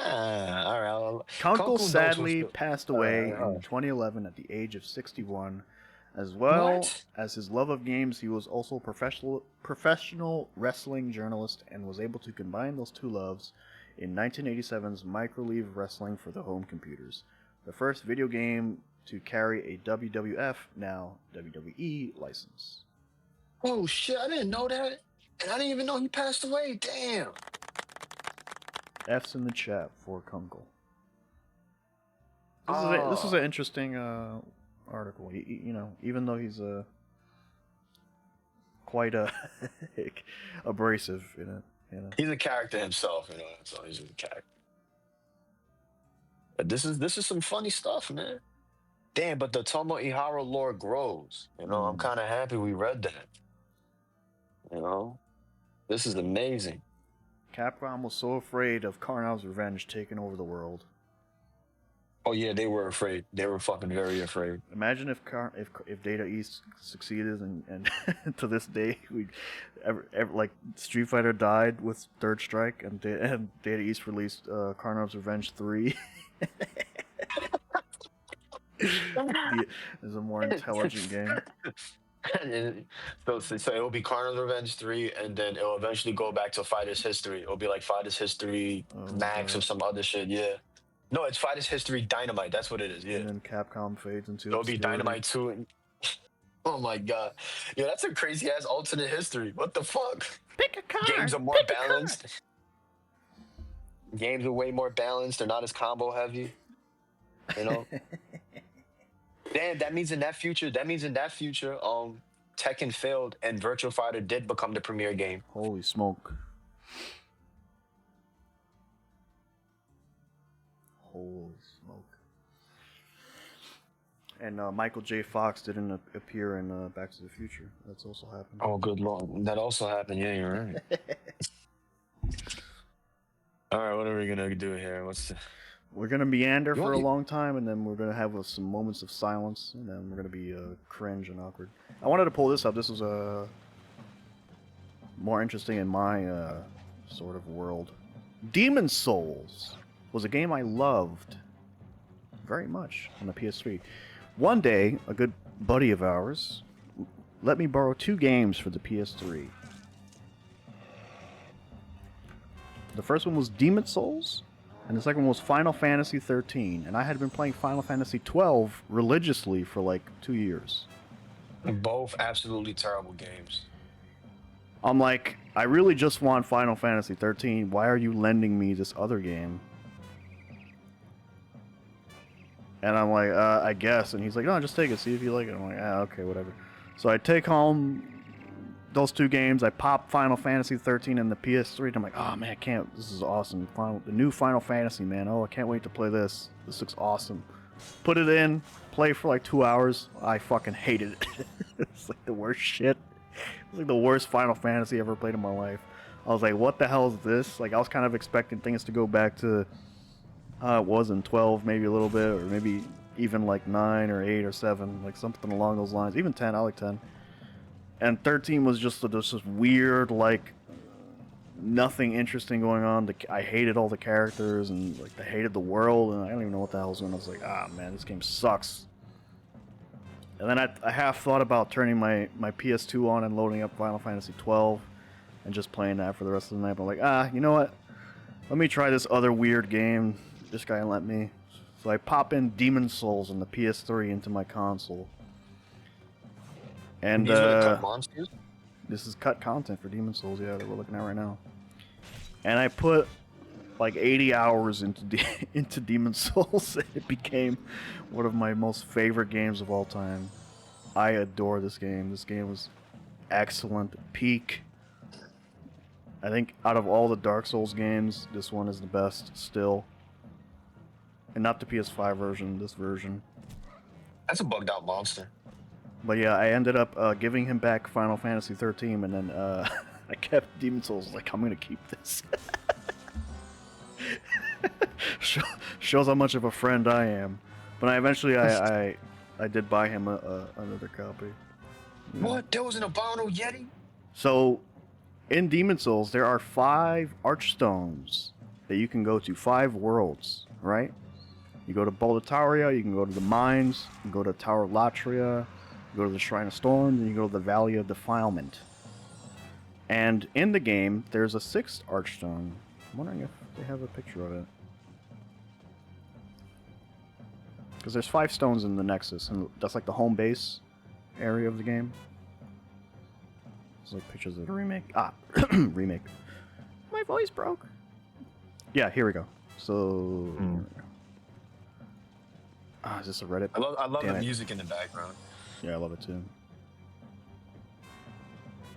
right. Kunkel sadly was- passed away in 2011 at the age of 61. As well as his love of games, he was also a professional wrestling journalist and was able to combine those two loves in 1987's Microwave Wrestling for the home computers, the first video game to carry a WWF, now WWE, license. Oh shit! I didn't know that, and I didn't even know he passed away. Damn. F's in the chat for Kunkel. This is an interesting article. You know, even though he's quite abrasive in it. You know. He's a character himself, you know. So he's a character. But this is some funny stuff, man. Damn, but the Tomo Ihara lore grows. You know, I'm kind of happy we read that. You know, this is amazing. Capcom was so afraid of Karnav's revenge taking over the world. Oh yeah, they were afraid. They were fucking very afraid. Imagine if Data East succeeded, and to this day we like Street Fighter died with Third Strike, and Data East released Karnav's Revenge 3. It's a more intelligent game. So it will be Karnav's Revenge 3, and then it will eventually go back to Fighters History. It'll be like Fighters History Max or some other shit. Yeah. No, it's Fighters History Dynamite. That's what it is. Yeah. And then Capcom fades into It'll be obscurity. Dynamite 2. And... oh my god. Yeah, that's a crazy ass alternate history. What the fuck? Pick a card. Games are more balanced. Games are way more balanced. They're not as combo heavy. You know? Damn, that means in that future, Tekken failed, and Virtua Fighter did become the premier game. Holy smoke. Holy smoke. And Michael J. Fox didn't appear in Back to the Future. That's also happened. Oh, good lord. That also happened. Yeah, you're right. All right, what are we gonna do here? We're gonna meander You for want a me- long time, and then we're gonna have some moments of silence, and then we're gonna be cringe and awkward. I wanted to pull this up. This was more interesting in my sort of world. Demon's Souls was a game I loved very much on the PS3. One day, a good buddy of ours let me borrow 2 games for the PS3. The first one was Demon's Souls, and the second one was Final Fantasy 13. And I had been playing Final Fantasy 12 religiously for like 2 years. Both absolutely terrible games. I'm like, I really just want Final Fantasy 13. Why are you lending me this other game? And I'm like, I guess. And he's like, no, just take it, see if you like it. I'm like, okay, whatever. So I take home those 2 games. I pop Final Fantasy 13 in the PS3, and I'm like, oh man, I can't. This is awesome. The new Final Fantasy, man. Oh, I can't wait to play this. This looks awesome. Put it in, play for like 2 hours. I fucking hated it. It's like the worst shit. It's like the worst Final Fantasy I ever played in my life. I was like, what the hell is this? Like, I was kind of expecting things to go back to how it was in 12, maybe a little bit, or maybe even like 9 or 8 or 7, like something along those lines. Even 10, I like 10. And 13 was just this weird, like, nothing interesting going on. I hated all the characters, and like I hated the world, and I don't even know what the hell was going on. I was like, ah, man, this game sucks. And then I half thought about turning my PS2 on and loading up Final Fantasy 12 and just playing that for the rest of the night. But I'm like, you know what? Let me try this other weird game this guy let me. So I pop in Demon's Souls on the PS3 into my console. And These were the cut monsters? this is cut content for Demon's Souls, yeah, that we're looking at right now. And I put like 80 hours into Demon's Souls. It became one of my most favorite games of all time. I adore this game. This game was excellent. Peak. I think out of all the Dark Souls games, this one is the best still. And not the PS5 version, this version. That's a bugged out monster. But yeah, I ended up giving him back Final Fantasy 13, and then I kept Demon's Souls. I was like, I'm gonna keep this. Shows how much of a friend I am. But I did buy him another copy. Yeah. What? There was an Albino Yeti? So, in Demon's Souls, there are 5 archstones that you can go to, 5 worlds, right? You go to Boletaria, you can go to the mines, you can go to Tower Latria, you go to the Shrine of Storms, and you go to the Valley of Defilement. And in the game, there's a 6th archstone. I'm wondering if they have a picture of it. Because there's 5 stones in the Nexus, and that's like the home base area of the game. There's like pictures of the remake. Remake. My voice broke. Yeah, here we go. So... Here we go. Is this a Reddit? I love Damn the it. music in the background. Yeah, I love it too.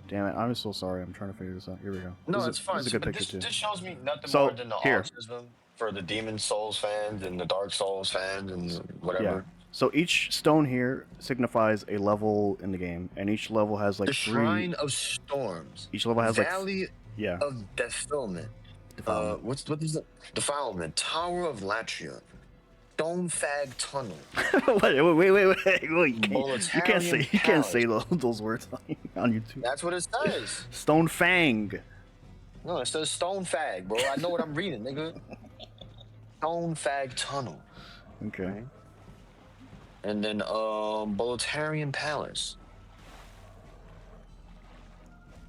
Damn it, I'm so sorry. I'm trying to figure this out. Here we go. No, This it's is, fine. This is a good But picture too. this shows me nothing So, more than the here. autism for the Demon Souls fans and the Dark Souls fans and Yeah. whatever. So each stone here signifies a level in the game, and each level has like The 3. Shrine of Storms. Each level has Valley yeah. of Defilement. Defilement. What is it? Defilement. Tower of Latria. Stonefag Tunnel. Wait! You can't say Palace. those words on YouTube. That's what it says. Stone Fang. No, it says Stonefag, bro. I know what I'm reading, nigga. Stonefag Tunnel. Okay. And then Boletaria Palace.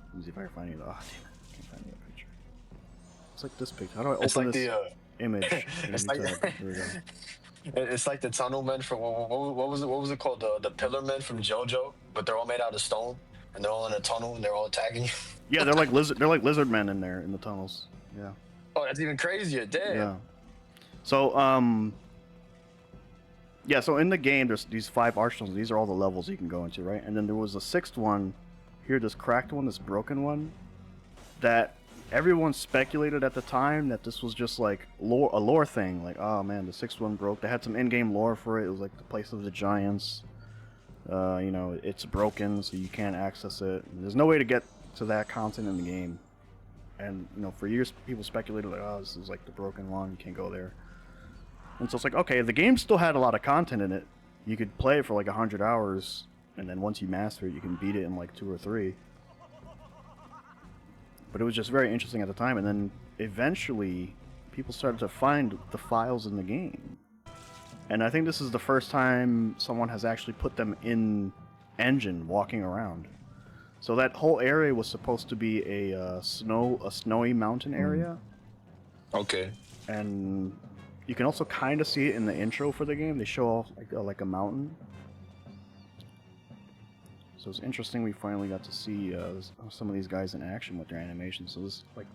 Let me see if I can find it. Oh, damn it. Can't find the picture. It's like this picture. How do I It's open like this the image? it's Maybe like tab. Here we go. it's like the tunnel men from what was it called, the pillar men from JoJo, but they're all made out of stone and they're all in a tunnel and they're all attacking you. Yeah, they're like lizard men in there in the tunnels. Yeah. Oh, that's even crazier. Damn. Yeah. So Yeah, so in the game, there's these 5 archstones. These are all the levels you can go into, right? And then there was a 6th one, here, this cracked one, this broken one, that everyone speculated at the time that this was just like a lore thing. Like, oh man, the 6th one broke. They had some in-game lore for it. It was like the place of the giants. You know, it's broken, so you can't access it. There's no way to get to that content in the game. And, you know, for years, people speculated, like, oh, this is like the broken one, you can't go there. And so it's like, okay, the game still had a lot of content in it. You could play it for like 100 hours, and then once you master it, you can beat it in like 2 or 3. But it was just very interesting at the time, and then eventually, people started to find the files in the game. And I think this is the first time someone has actually put them in engine, walking around. So that whole area was supposed to be a snowy mountain area. Okay. And you can also kind of see it in the intro for the game. They show off like a mountain. So it's interesting we finally got to see some of these guys in action with their animations. So this like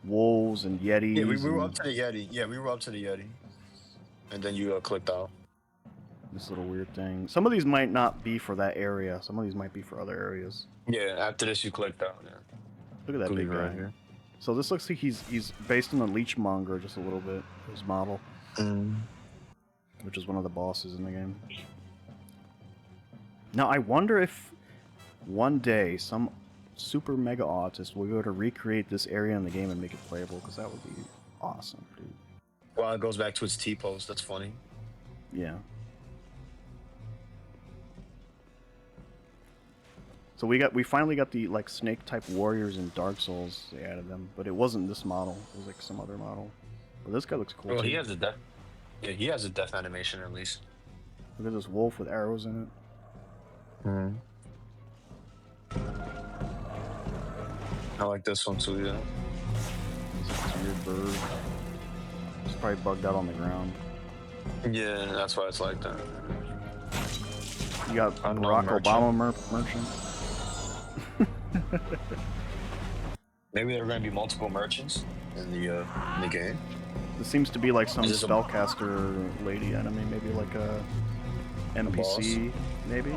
wolves and yetis. Yeah, we were up to the Yeti. Yeah, we were up to the Yeti. And then you clicked out. This little weird thing. Some of these might not be for that area. Some of these might be for other areas. Yeah, after this you clicked out. Yeah. Look at that big guy right here. So this looks like he's based on the Leechmonger just a little bit, his model. Which is one of the bosses in the game. Now I wonder if one day some super mega artist will be able to recreate this area in the game and make it playable, because that would be awesome, dude. Well, it goes back to its T-pose. That's funny. Yeah. So we finally got the like snake type warriors in Dark Souls. They added them, but it wasn't this model. It was like some other model. But this guy looks cool. Well, too. he has a death. Yeah, he has a death animation at least. Look at this wolf with arrows in it. I like this one too. Yeah. This weird bird. It's probably bugged out on the ground. Yeah, that's why it's like that. You got Unknown Barack Obama merchant. Maybe there are going to be multiple merchants in the game. This seems to be like some Is this a- spellcaster lady enemy, maybe like a NPC, maybe.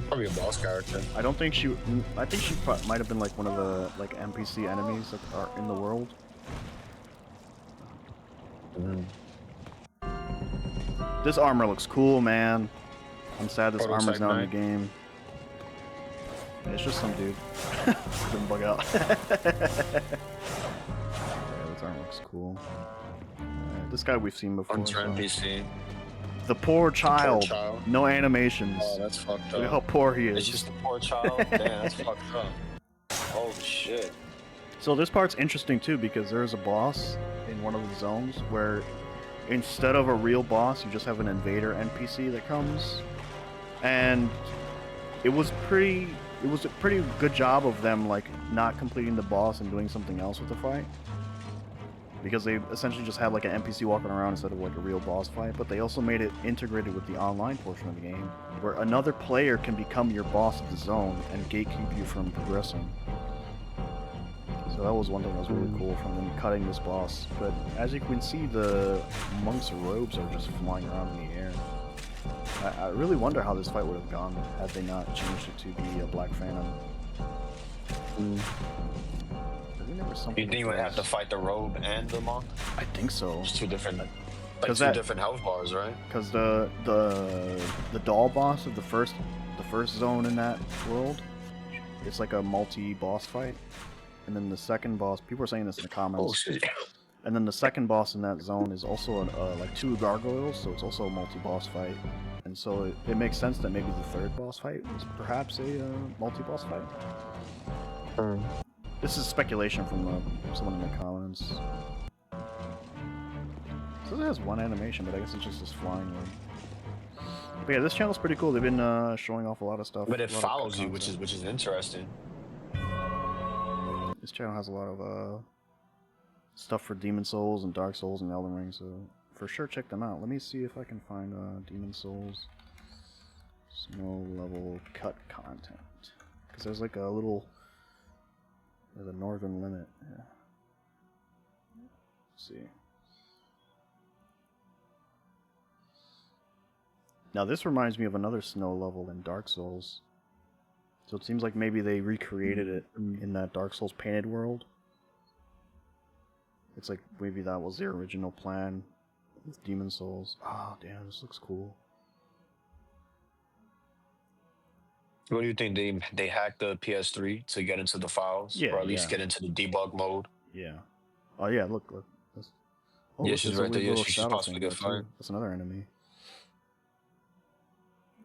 Probably a boss character. I don't think she. I think she might have been like one of the like NPC enemies that are in the world. This armor looks cool, man. I'm sad this looks armor's like not in night. the game. It's just some dude. Didn't bug out. Yeah, this armor looks cool. This guy we've seen before. Hunter so. NPC. The poor child. child. No animations. Oh, that's fucked Look at up. how poor he is. It's just a poor child. Damn, that's fucked up. Holy shit. So this part's interesting too, because there's a boss in one of the zones where instead of a real boss, you just have an invader NPC that comes. And it was a pretty good job of them like not completing the boss and doing something else with the fight. Because they essentially just had like an NPC walking around instead of like a real boss fight, but they also made it integrated with the online portion of the game, where another player can become your boss of the zone and gatekeep you from progressing. So that was one thing that was really cool from them cutting this boss. But as you can see, the monk's robes are just flying around in the air. I really wonder how this fight would have gone had they not changed it to be a Black Phantom. You think you would have to fight the robe and the monk? I think so. It's two different, like 'Cause two different health bars, right? Because the doll boss of the first zone in that world, it's like a multi-boss fight. And then the second boss, people are saying this in the comments. Oh shit. And then the second boss in that zone is also like 2 gargoyles, so it's also a multi-boss fight. And so it makes sense that maybe the third boss fight is perhaps a multi-boss fight. This is speculation from someone in the comments. So it has one animation, but I guess it's just this flying one. But yeah, this channel's pretty cool. They've been showing off a lot of stuff. But it a lot of follows you, content. which is interesting. This channel has a lot of stuff for Demon Souls and Dark Souls and Elden Ring, so for sure check them out. Let me see if I can find Demon Souls snow level cut content, because there's like a little the northern limit. Yeah. Let's see. Now this reminds me of another snow level in Dark Souls. So it seems like maybe they recreated it in that Dark Souls painted world. It's like maybe that was their original plan with Demon Souls. Oh, damn, this looks cool. What do you think? They hacked the PS3 to get into the files, Yeah, or at least yeah. get into the debug mode? Yeah. Oh, yeah, look. That's... Oh, Yeah, look, she's there's a right there. weird Yeah, little she should shadow possibly thing get there, too. fired. That's another enemy.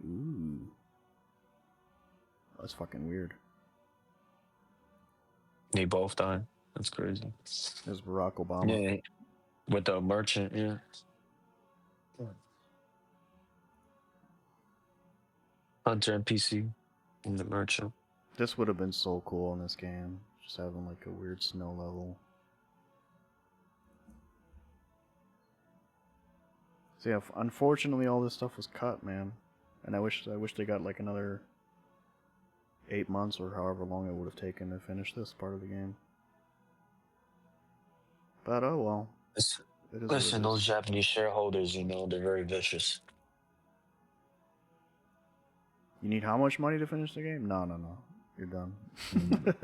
Ooh. That's fucking weird. They both died. That's crazy. There's Barack Obama. Yeah, with the merchant. Yeah. Hunter NPC and the merchant. This would have been so cool in this game. Just having like a weird snow level. So yeah, unfortunately all this stuff was cut, man. And I wish they got like another 8 months or however long it would have taken to finish this part of the game. But oh well. It is what it Listen, those is. Japanese shareholders, they're very vicious. You need how much money to finish the game? No. You're done.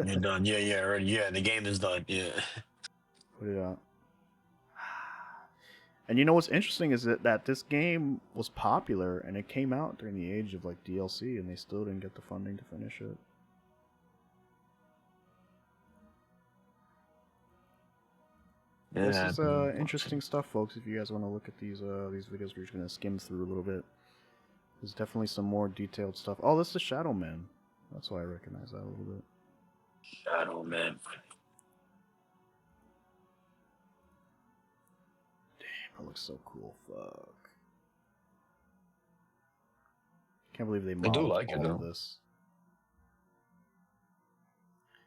You're done. Yeah, already. Yeah, the game is done. Yeah. Put it out. And you know what's interesting is that this game was popular and it came out during the age of like DLC and they still didn't get the funding to finish it. This is interesting stuff, folks. If you guys want to look at these videos, we're just gonna skim through a little bit. There's definitely some more detailed stuff. Oh, this is Shadow Man. That's why I recognize that a little bit. Shadow Man. That looks so cool. Fuck. Can't believe they do modeled like it, all of though. this.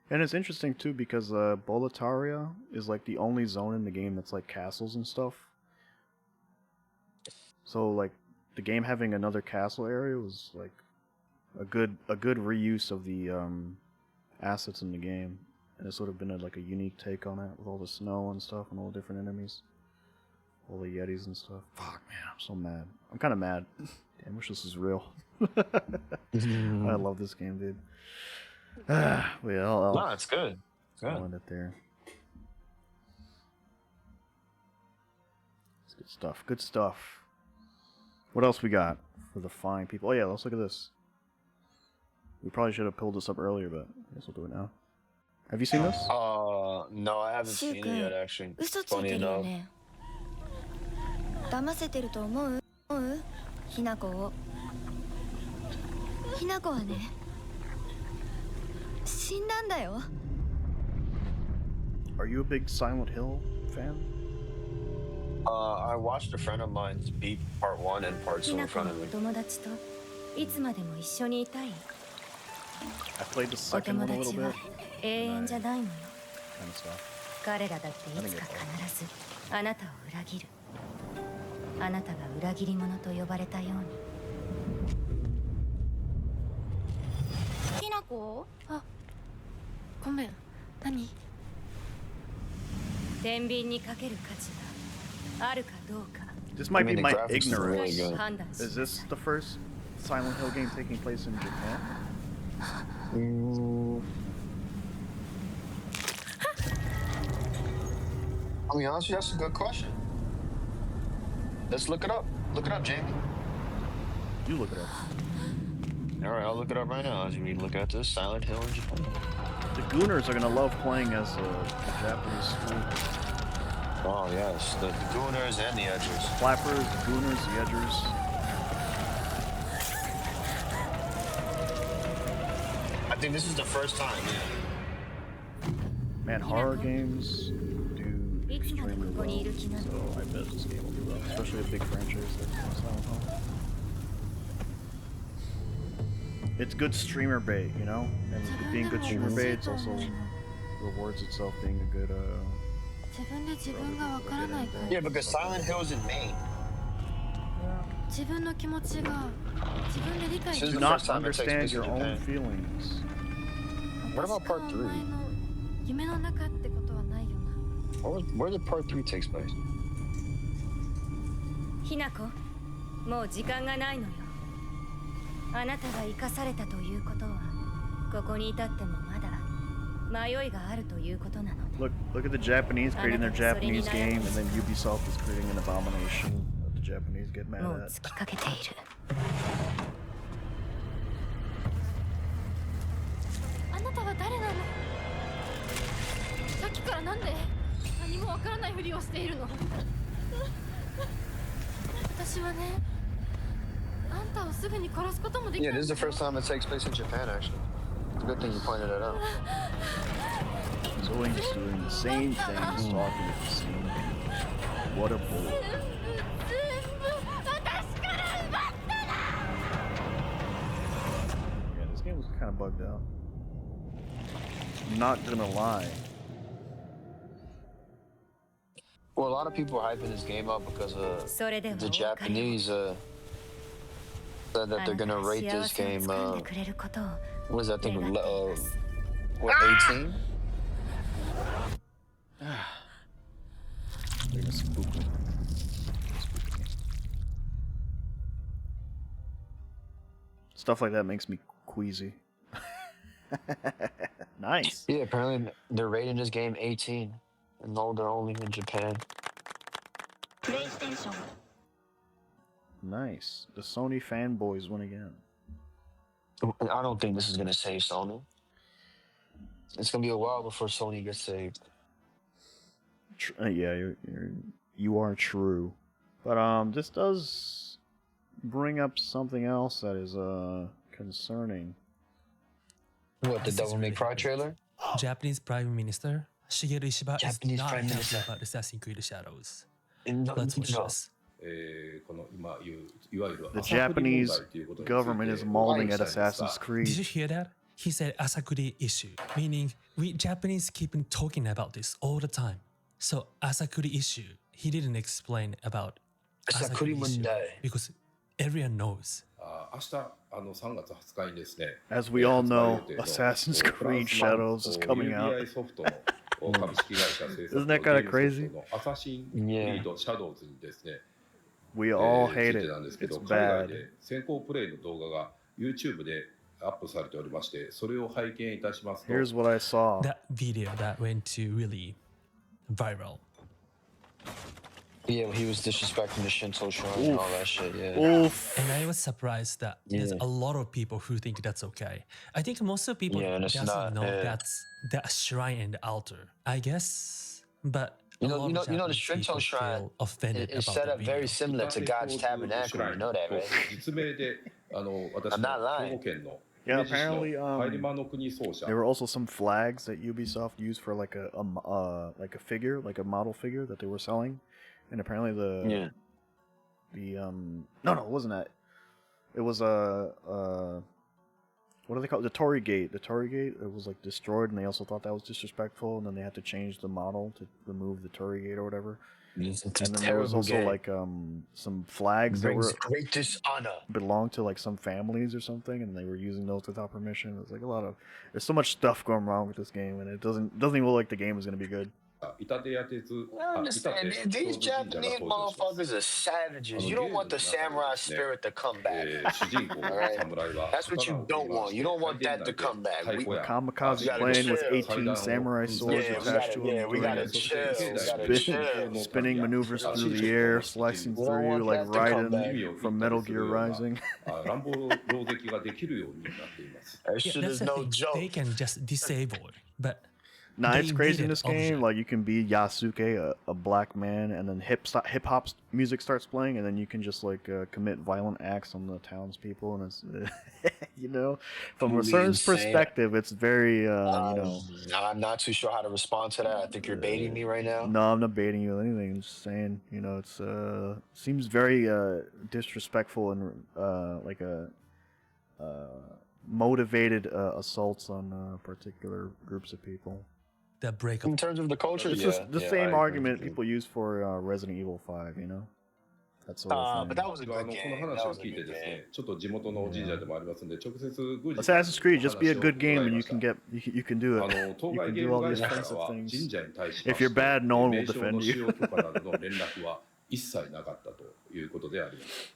And it's interesting too because Boletaria is like the only zone in the game that's like castles and stuff. So like the game having another castle area was like a good reuse of the assets in the game, and this would have been like a unique take on it with all the snow and stuff and all the different enemies, all the Yetis and stuff. Fuck man, I'm so mad. I'm kind of mad. Damn, I wish this was real. I love this game, dude. Well, No, it's good. I'll end it there. It's good stuff. Good stuff. What else we got for the fine people? Oh yeah, let's look at this. We probably should have pulled this up earlier, but I guess we'll do it now. Have you seen this? No, I haven't seen it yet, actually. 嘘つい Funny てるよ enough. ね騙せてると思うひなこをひなこはね死んだんだよ Are you a big Silent Hill fan? I watched a friend of mine's beat part 1 and part 2ひ in なこ front の of me. 友達といつまでも一緒にいたい I played the お second 友 one a little 達 bit. は永遠じゃないのよ Kind of stuff. 彼らだっていつか必ずあなたを裏切るあなたが裏切り者と呼ばれたようにひなこあごめん何天秤にかける価値があるかどうか This might I mean, be the my graphics is really ignorance. good. 判断し Is this the first Silent Hill game taking place in Japan? I'll be honest with you, that's a good question. Let's look it up. Look it up, Jamie. You look it up. All right, I'll look it up right now. As you look at this, Silent Hill in Japan. The Gooners are gonna love playing as a Japanese school. Oh yes, the Gooners and the Edgers. Flappers, the Gooners, the Edgers. I think this is the first time. Yeah. Man, horror games do Iつまで extremely ここにい well, る気なの so I bet this game will do well, especially a big franchise like Silent Hill. It's good streamer bait, you know? And being good streamer bait, it's also rewards itself being a good, 自分で自分がわからないから Yeah, because Silent Hill's in Maine. 自分の気持ちが自分で理解 This で is き do theない first not time it takes understand place in your own Japan. feelings. What about part 3? お前の夢の中ってことはないよな Where the part 3 takes place? ひなこ、もう時間がないのよ。あなたが生かされたということは、ここに至ってもまだ迷いがあるということなのね。Look at the Japanese creating their Japanese game, and then Ubisoft is creating an abomination that the Japanese get mad もう at. 尽きかけている。あなたは誰なの？さっきからなんで何もわからないふりをしているの？私はね、あんたをすぐに殺すこともでき Yeah, ない。 this is the first time it takes place in Japan, actually. It's a good thing you pointed that out. So we're just doing the same things, talking to the same people. What a bull. 全部私から奪ったの。 Yeah, this game was kind of bugged out. I'm not gonna lie. Well, a lot of people are hyping this game up because それでは the お別れを。 Japanese said that they're gonna rate this game. あなたが幸せを掴んでくれることを What is that thing? 願っています。 What 18? They're gonna spook me. Stuff like that makes me queasy. Nice. Yeah, apparently they're rating this game 18. And no, they're only in Japan. Nice. The Sony fanboys win again. I don't think this is gonna save Sony. It's gonna be a while before Sony gets saved. Yeah, you are true. But this does bring up something else that is concerning. What, the This is Devil May really Cry good. trailer? Japanese Prime Minister Shigeru Ishiba is Japanese not Prime happy Minister. about Assassin's Creed Shadows. No, Let's watch no. this. この今言ういわゆる The Japanese government is mauling at 朝栗問題 Assassin's ということについて Did you Creed. hear that? He said Asakuri issue, meaning we Japanese keep on talking about this all the time. So Asakuri issue, he didn't explain about Asakuri Asakuri issue Mondai. because everyone knows. 明日3月20日にですね As we all 発売 know, 予定の Assassin's フラン Creed ス版 Shadows is coming out. UBI ソフトの株式会社制作 Isn't that kinda ゲームソフト crazy? のアサシンクリードシャドウズにですね We all つ hate い it. てなんですけ It's ど、海外 bad. で先行プレイの動画が YouTube でアップされておりまして、それを拝見いたしますと、 Here's what I saw. That video that went to really viral. Yeah, he was disrespecting the Shinto shrine and all that shit, yeah. Oof. And I was surprised that there's Yeah. a lot of people who think that's okay. I think most of people Yeah, and it's doesn't not, know yeah. that's the shrine and the altar. I guess, but You a know, lot you know, of you know, the Japanese Shinto people shrine feel offended is about set the up very video. similar to God's Tabernacle. You know that, right? 実名で私 I'm の not lying. 兵庫県の Yeah, 明治市 apparently, の播磨の国奏者 There were also some flags that Ubisoft used for like a figure, like a model figure that they were selling, and apparently Yeah. no, it wasn't that. It was what do they call it? The Torii Gate. The Torii Gate. It was like destroyed, and they also thought that was disrespectful, and then they had to change the model to remove the Torii Gate or whatever. It's a And then there was terrible also game. like some flags that Brings were great dishonor. belonged to like some families or something, and they were using those without permission. It's like a lot of there's so much stuff going wrong with this game, and it doesn't even look like the game is gonna be good. 板手屋鉄 I understand. These Japanese motherfuckers are savages. You don't want the samurai spirit to come back. 主人公の侍は That's what you don't want. You don't want that to come back. We- Kamikaze gotta playing with chill. 18 samurai swords Yeah, attached to yeah, him, we doing gotta chill. We gotta chill. spinning maneuvers through the air, slicing We don't through you want like that to come Raiden from Metal Gear Rising. 乱暴狼藉ができるようになっています That Yeah, shit that's is the no thing. joke. They can just disable it, but Nah, it's they crazy in needed this game. option. Like you can be Yasuke, a black man, and then hip hop music starts playing, and then you can just like commit violent acts on the townspeople, and it's you know, from a Totally certain insane. perspective, it's very I'm not too sure how to respond to that. I think you're baiting me right now. No, I'm not baiting you or anything. I'm just saying, it's seems very disrespectful and like a motivated assaults on particular groups of people. the breakup. In terms of the culture, It's yeah, just the yeah, I same agree argument with you. people use for Resident Evil 5, that sort of But thing. that was a こ good の game. 話 That を was a 聞いて good です game. ね、ちょっと地元の神社でもありますんで、直接宮司 Let's さん Assassin's Creed. Just be a good game, and you 話を can 伺い get you can do ました it. 当 You 該 can ゲー do ム all 会 these 社から offensive は神 things. 社に対しま If し you're て bad, no one 名 will 称 defend の使 you. 用許可などの連絡は一切なかったということであります。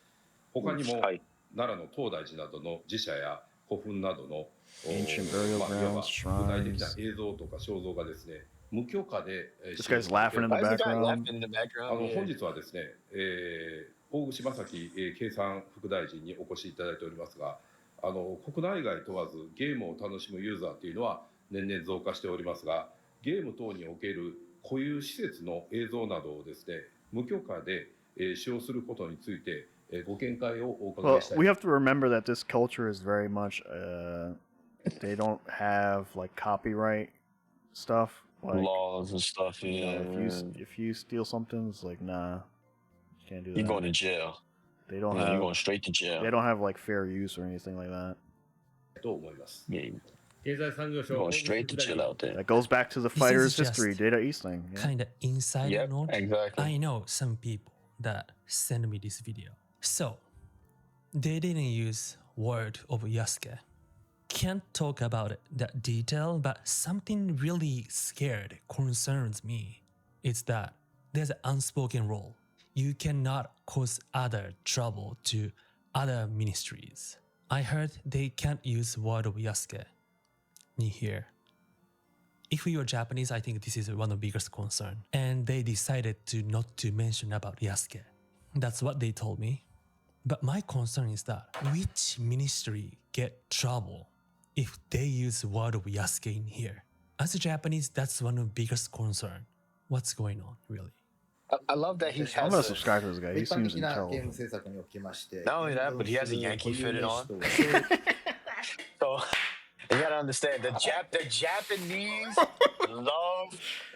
他にもはい奈良の東大寺などの寺社や古墳などの Ancient burial いわば grounds, 具体的な shrines. 映像とか肖像がですね、無許可で This guy's laughing in the Why is the guy background. laughing in the background? 本 Yeah. 日はですね、大串正樹経産副大臣にお越しいただいておりますが、国内外問わずゲームを楽しむユーザーというのは年々増加しておりますが、ゲーム等における固有施設の映像などをですね、無許可で使用することについてご見解をお伺 Well, いしたい。 we have to remember that this culture is very much. They don't have like copyright stuff. Like, Laws and stuff. you Yeah. know, if you steal something, it's like nah, you can't do You're that. going to jail. They don't Yeah, you're have. going straight to They jail. don't have like fair use or anything like that. と思います。 Yeah, 経済産業 you're 省 going straight to jail out there. That goes back to the This fighter's is just history, Data Eastling. Yeah. Kind of inside Yep, knowledge. exactly. I know some people that send me this video. So they didn't use word of Yasuke. Can't talk about it that detail, but something really scared concerns me. It's that there's an unspoken rule. You cannot cause other trouble to other ministries. I heard they can't use word of Yasuke in here. If we were Japanese, I think this is one of the biggest concern. And they decided to not to mention about Yasuke. That's what they told me. But my concern is that which ministry get trouble if they use word of Yasuke in here? As a Japanese, that's one of the biggest concern. What's going on, really? I love that he I'm has gonna a, subscribe to this guy. He 一般 seems 的なゲーム intelligent. 制作におきまして、 Not only that, but he has a Yankee fitted on. So you gotta understand the Japanese love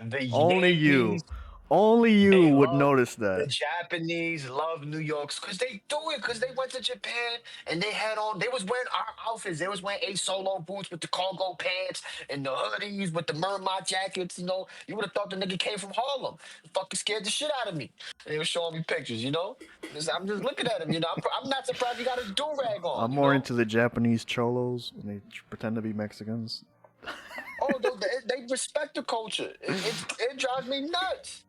the Only you, Yankees. only you They would love notice The that. Japanese love New York's because they do it because they went to Japan and they was wearing our outfits. They was wearing A Solo boots with the cargo pants and the hoodies with the Mermot jackets. You know, you would have thought the nigga came from Harlem. Fucking scared the shit out of me. And they were showing me pictures. You know, I'm just looking at him. You know, I'm not surprised he got his do rag on. I'm you more know? into the Japanese cholos when they pretend to be Mexicans. Oh, they respect the culture. It drives me nuts.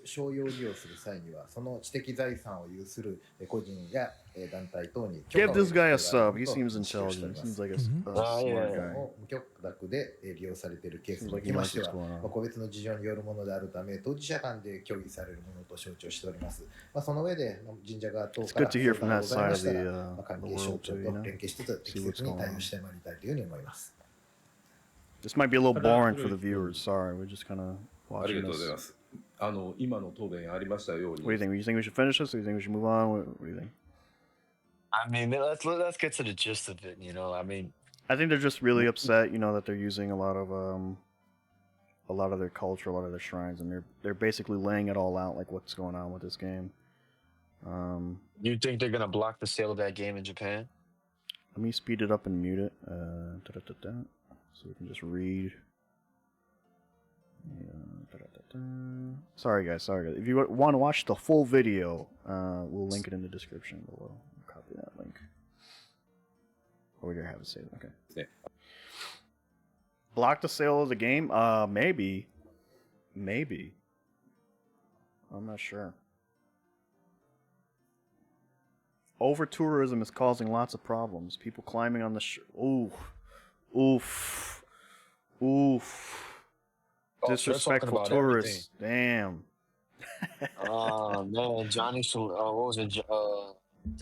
商用利用する際には、その知的財産を有する個人や団体等に Give this guy a sub. He 許可を seems 得ることを intelligent. しております Seems like a, Mhm. a Ah, smart yeah. guy. 無許諾で利用されているケースに Seems お like き he ま knows して what's は、 going on. 個別の事情によるものであるため、当事者間で協議されるものと承知をしております。その上で、神社側等 It's から good to hear from that 相談がございま side of した the ら、関 the 係省 world 庁 too. と You know, 連携しつつ、適 see what's 切に going 対応 on. してまいりたいというふうに思います。 This might be a little boring for the viewers. Sorry, we're just kind of あり watching がとうござい this. ます。今の答弁ありましたように What do you think? You think we should finish this, or you think we should move on? What do you think? I mean, let's get to the gist of it. You know, I mean, I think they're just really upset, you know, that they're using a lot of their culture, a lot of their shrines, and they're basically laying it all out, like what's going on with this game. you think they're gonna block the sale of that game in Japan? Let me speed it up and mute it, so we can just read. Sorry guys. If you want to watch the full video, we'll link it in the description below. Copy that link. Or we have it saved. Okay. Yeah. Block the sale of the game? Maybe. I'm not sure. Over tourism is causing lots of problems. People climbing on the Oof. Oh, so they're talking Disrespectful about tourists. Damn. Man, what was it?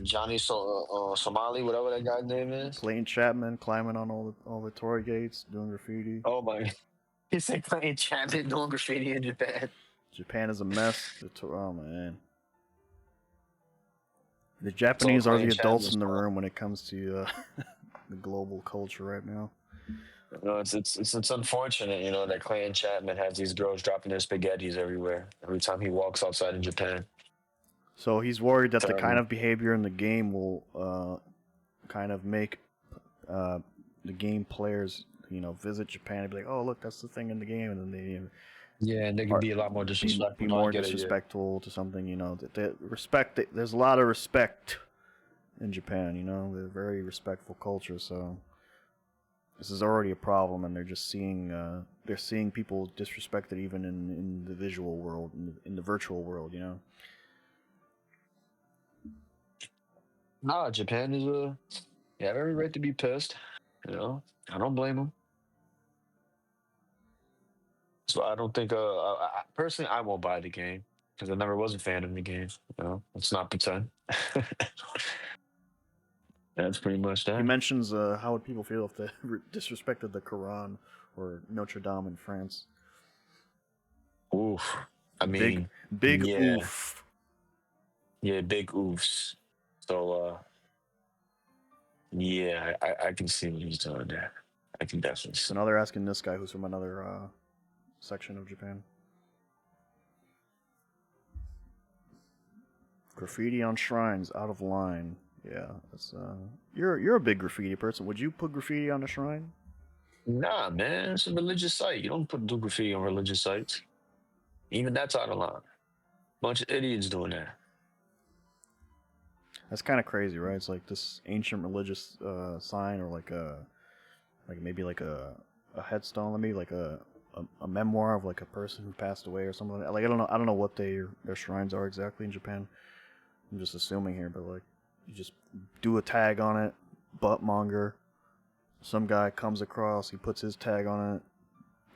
Johnny Somali, whatever that guy's name is. Clayton Chapman climbing on all the torii gates, doing graffiti. Oh my! He said Clayton Chapman doing graffiti in Japan. Japan is a mess. Oh man. The Japanese are the Clayton adults Chapman's in the fault. room when it comes to the global culture right now. No, it's unfortunate, you know, that Clayton Chapman has these girls dropping their spaghettis everywhere every time he walks outside in Japan. So he's worried that the Terrible. kind of behavior in the game will kind of make the game players, you know, visit Japan and be like, oh, look, that's the thing in the game. And then Yeah, and they could be a lot more be disrespectful. No, I more get it. Yeah. disrespectful to something. You know, there's a lot of respect in Japan. You know, they're a very respectful culture. So this is already a problem, and they're just seeing people disrespected even in the visual world, in the virtual world. You know. Nah, Japan is they have every right to be pissed. You know, I don't blame them. So I don't think personally I won't buy the game because I never was a fan of the game. You know, let's not pretend. That's pretty much He that. mentions how would people feel if they disrespected the Quran or Notre Dame in France. Oof. I mean, Big yeah, oof. yeah, big oofs. So yeah, I can see what he's doing there. I can definitely So see. now they're asking this guy who's from another section of Japan. Graffiti on shrines out of line. Yeah, that's you're a big graffiti person. Would you put graffiti on a shrine? Nah, man, it's a religious site. You don't do graffiti on religious sites. Even that's out of line. Bunch of idiots doing that. That's kind of crazy, right? It's like this ancient religious sign, or maybe like a headstone, maybe like a memoir of like a person who passed away or something. Like I don't know what their shrines are exactly in Japan. I'm just assuming here, but like you just do a tag on it, butt monger. Some guy comes across, he puts his tag on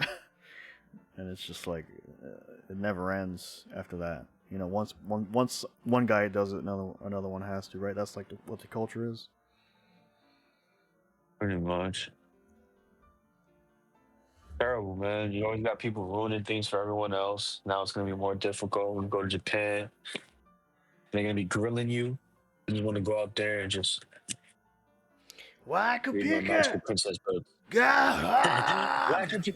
it, and it's just like it never ends after that. You know, once one guy does it, another one has to, right? That's like what the culture is. Pretty much. Terrible, man. You always got people ruining things for everyone else. Now it's gonna be more difficult when you go to Japan. They're gonna be grilling you. You just want to go out there and just read my magical princess book. Why could you?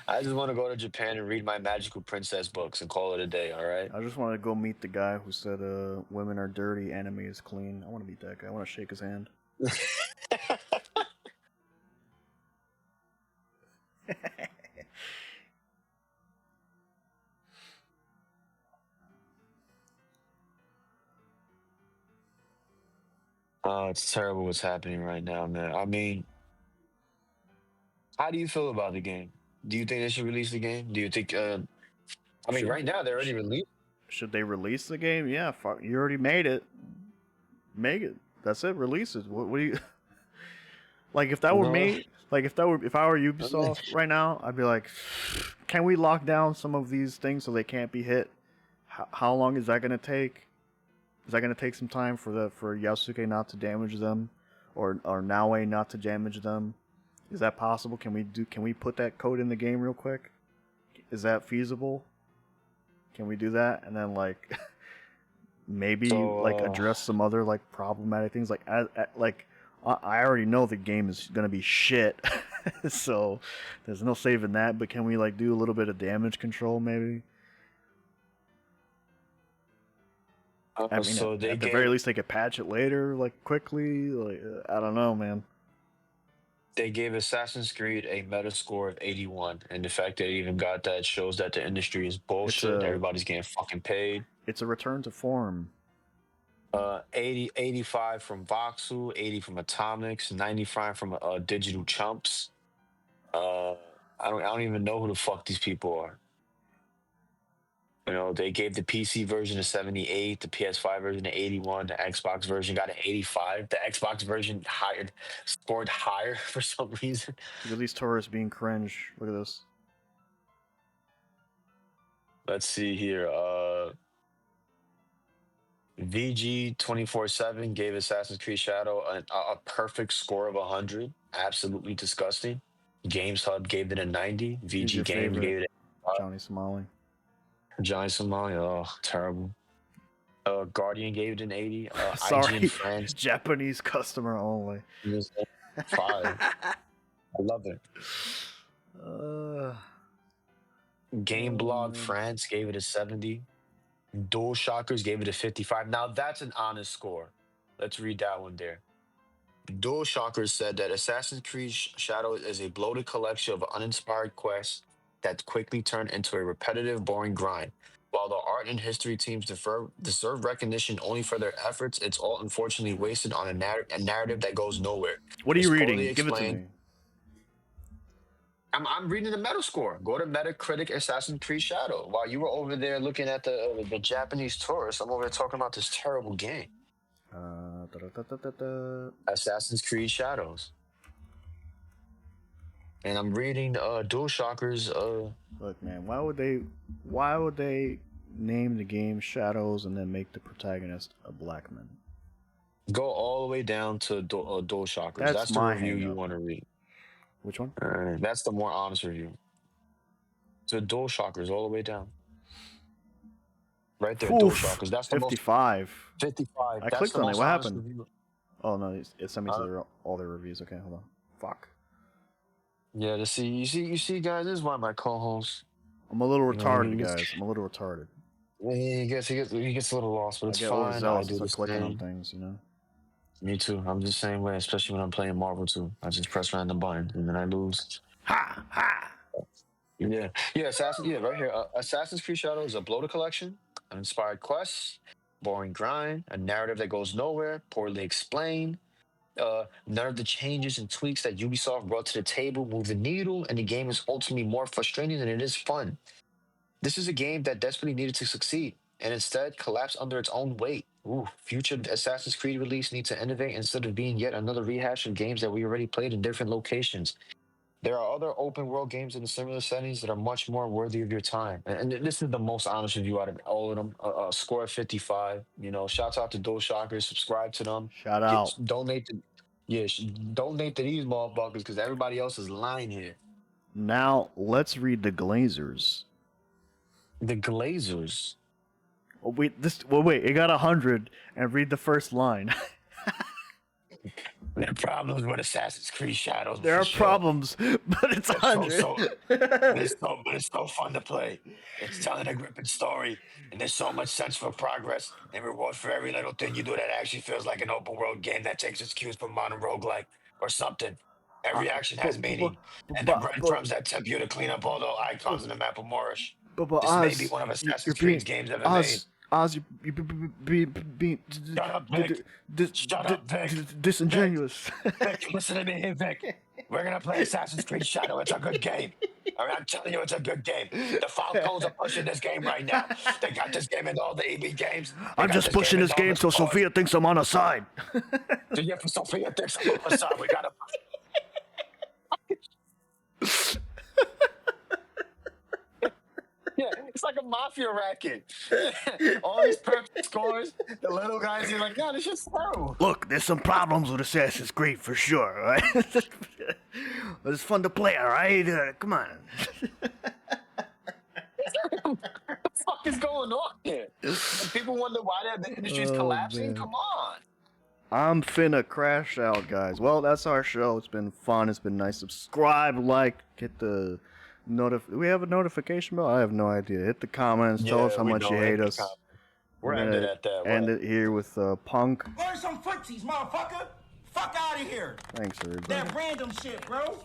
I just want to go to Japan and read my magical princess books and call it a day. All right. I just want to go meet the guy who said women are dirty, anime is clean. I want to meet that guy. I want to shake his hand. Oh, it's terrible what's happening right now, man. I mean, how do you feel about the game? Do you think they should release the game? Do you think? I mean, Should right now they already released. should they release the game? Yeah, fuck, you already made it. Make it. That's it. Release it. What do you like? If that were No. me, like if I were Ubisoft right now, I'd be like, can we lock down some of these things so they can't be hit? How long is that gonna take? Is that gonna take some time for Yasuke not to damage them, or Naoe not to damage them? Is that possible? Can we put that code in the game real quick? Is that feasible? Can we do that? And then like maybe like address some other like problematic things like I already know the game is gonna be shit, so there's no saving that. But can we like do a little bit of damage control maybe? I mean, So they at the gave very least, they could patch it later, like quickly. Like I don't know, man. they gave Assassin's Creed a meta score of 81, and the fact that it even got that shows that the industry is bullshit. Everybody's getting fucking paid. It's a return to form. 85 from Voxel, 80 from Atomics, 95 from Digital Chumps. I don't even know who the fuck these people are. You know, they gave the PC version a 78, the PS5 version an 81, the Xbox version got an 85. The Xbox version scored higher for some reason. Look at these tourists being cringe. Look at this. Let's see here. VG 24/7 gave Assassin's Creed Shadow a perfect score of 100. Absolutely disgusting. Games Hub gave it a 90. Who's VG your Games favorite? gave it Johnny Somali. Giant Somalia. Oh, terrible. Guardian gave it an 80. Sorry, IGN France Japanese customer only. was 5. I love it. Game Blog France gave it a 70. Dual Shockers gave it a 55. Now that's an honest score. Let's read that one there. DualShockers said that Assassin's Creed Shadows is a bloated collection of uninspired quests that quickly turn into a repetitive, boring grind. While the art and history teams deserve recognition only for their efforts, it's all unfortunately wasted on a narrative that goes nowhere. What are It's you poorly reading? Give it to explained. me. I'm reading the Metascore. Go to Metacritic Assassin's Creed Shadow. While you were over there looking at the Japanese tourists, I'm over there talking about this terrible game. Assassin's Creed Shadows. And I'm reading DualShockers. Look, man, why would they name the game Shadows and then make the protagonist a black man? Go all the way down to DualShockers. That's the my review you hang-up. want to read. Which one? That's the more honest review. To DualShockers all the way down. Right there, DualShockers. That's the 55. 55. I That's clicked the on it. most What honest happened? review. Oh no, it sent me to all their reviews. Okay, hold on. Fuck. Yeah, you see, guys, this is why my co-host. I'm a little You know, retarded, he gets- guys. I'm a little retarded. He gets a little lost, but I it's get fine. I overzealous do if I the clicking on same. things, you know. Me too. I'm the same way, especially when I'm playing Marvel too. I just press random buttons and then I lose. Ha ha. Yeah, right here. Assassin's Creed Shadow is a bloated collection, uninspired quests, boring grind, a narrative that goes nowhere, poorly explained. None of the changes and tweaks that Ubisoft brought to the table move the needle, and the game is ultimately more frustrating than it is fun. This is a game that desperately needed to succeed, and instead collapsed under its own weight. Future Assassin's Creed release needs to innovate instead of being yet another rehash of games that we already played in different locations. There are other open world games in the similar settings that are much more worthy of your time. And this is the most honest review out of all of them. Score of 55. You know, shouts out to DualShockers. Subscribe to them. Shout out. Donate to these motherfuckers because everybody else is lying here. Now let's read the Glazers. The Glazers. Oh, wait, it got 100, and read the first line. There are problems with Assassin's Creed Shadows. There are problems, but it's 100. But it's so fun to play. It's telling a gripping story, and there's so much sense for progress and reward for every little thing you do that actually feels like an open world game that takes its cues from modern roguelike or something. Every action has meaning, and the breadcrumbs that tempt you to clean up all the icons in the map of Moorish. This may be one of Assassin's Creed's games ever made. Oz, you Shut up, Vic. Shut up, Vic. Disingenuous. Vic, listen to me here, Vic. We're going to play Assassin's Creed Shadow. It's a good game. All right, I'm telling you, it's a good game. The Falcons are pushing this game right now. They got this game in all the EB games. I'm just pushing this game so Sophia thinks I'm on her side. Yeah, for Sophia thinks I'm on her side. We got to... Yeah, it's like a mafia racket. All these perfect scores, the little guys, you're like, no, this shit's terrible. Look, there's some problems with Assassin's Creed for sure, all right? But it's fun to play, all right? Come on. What the fuck is going on here? And people wonder why the industry's collapsing? Man. Come on. I'm finna crash out, guys. Well, that's our show. It's been fun. It's been nice. Subscribe, like, hit the... Do we have a notification bell? I have no idea. Hit the comments. Tell us how much you hate us. We're ended at that. End it here with Punk. Learn some footsies, motherfucker. Fuck out of here. Thanks, everybody. That random shit, bro.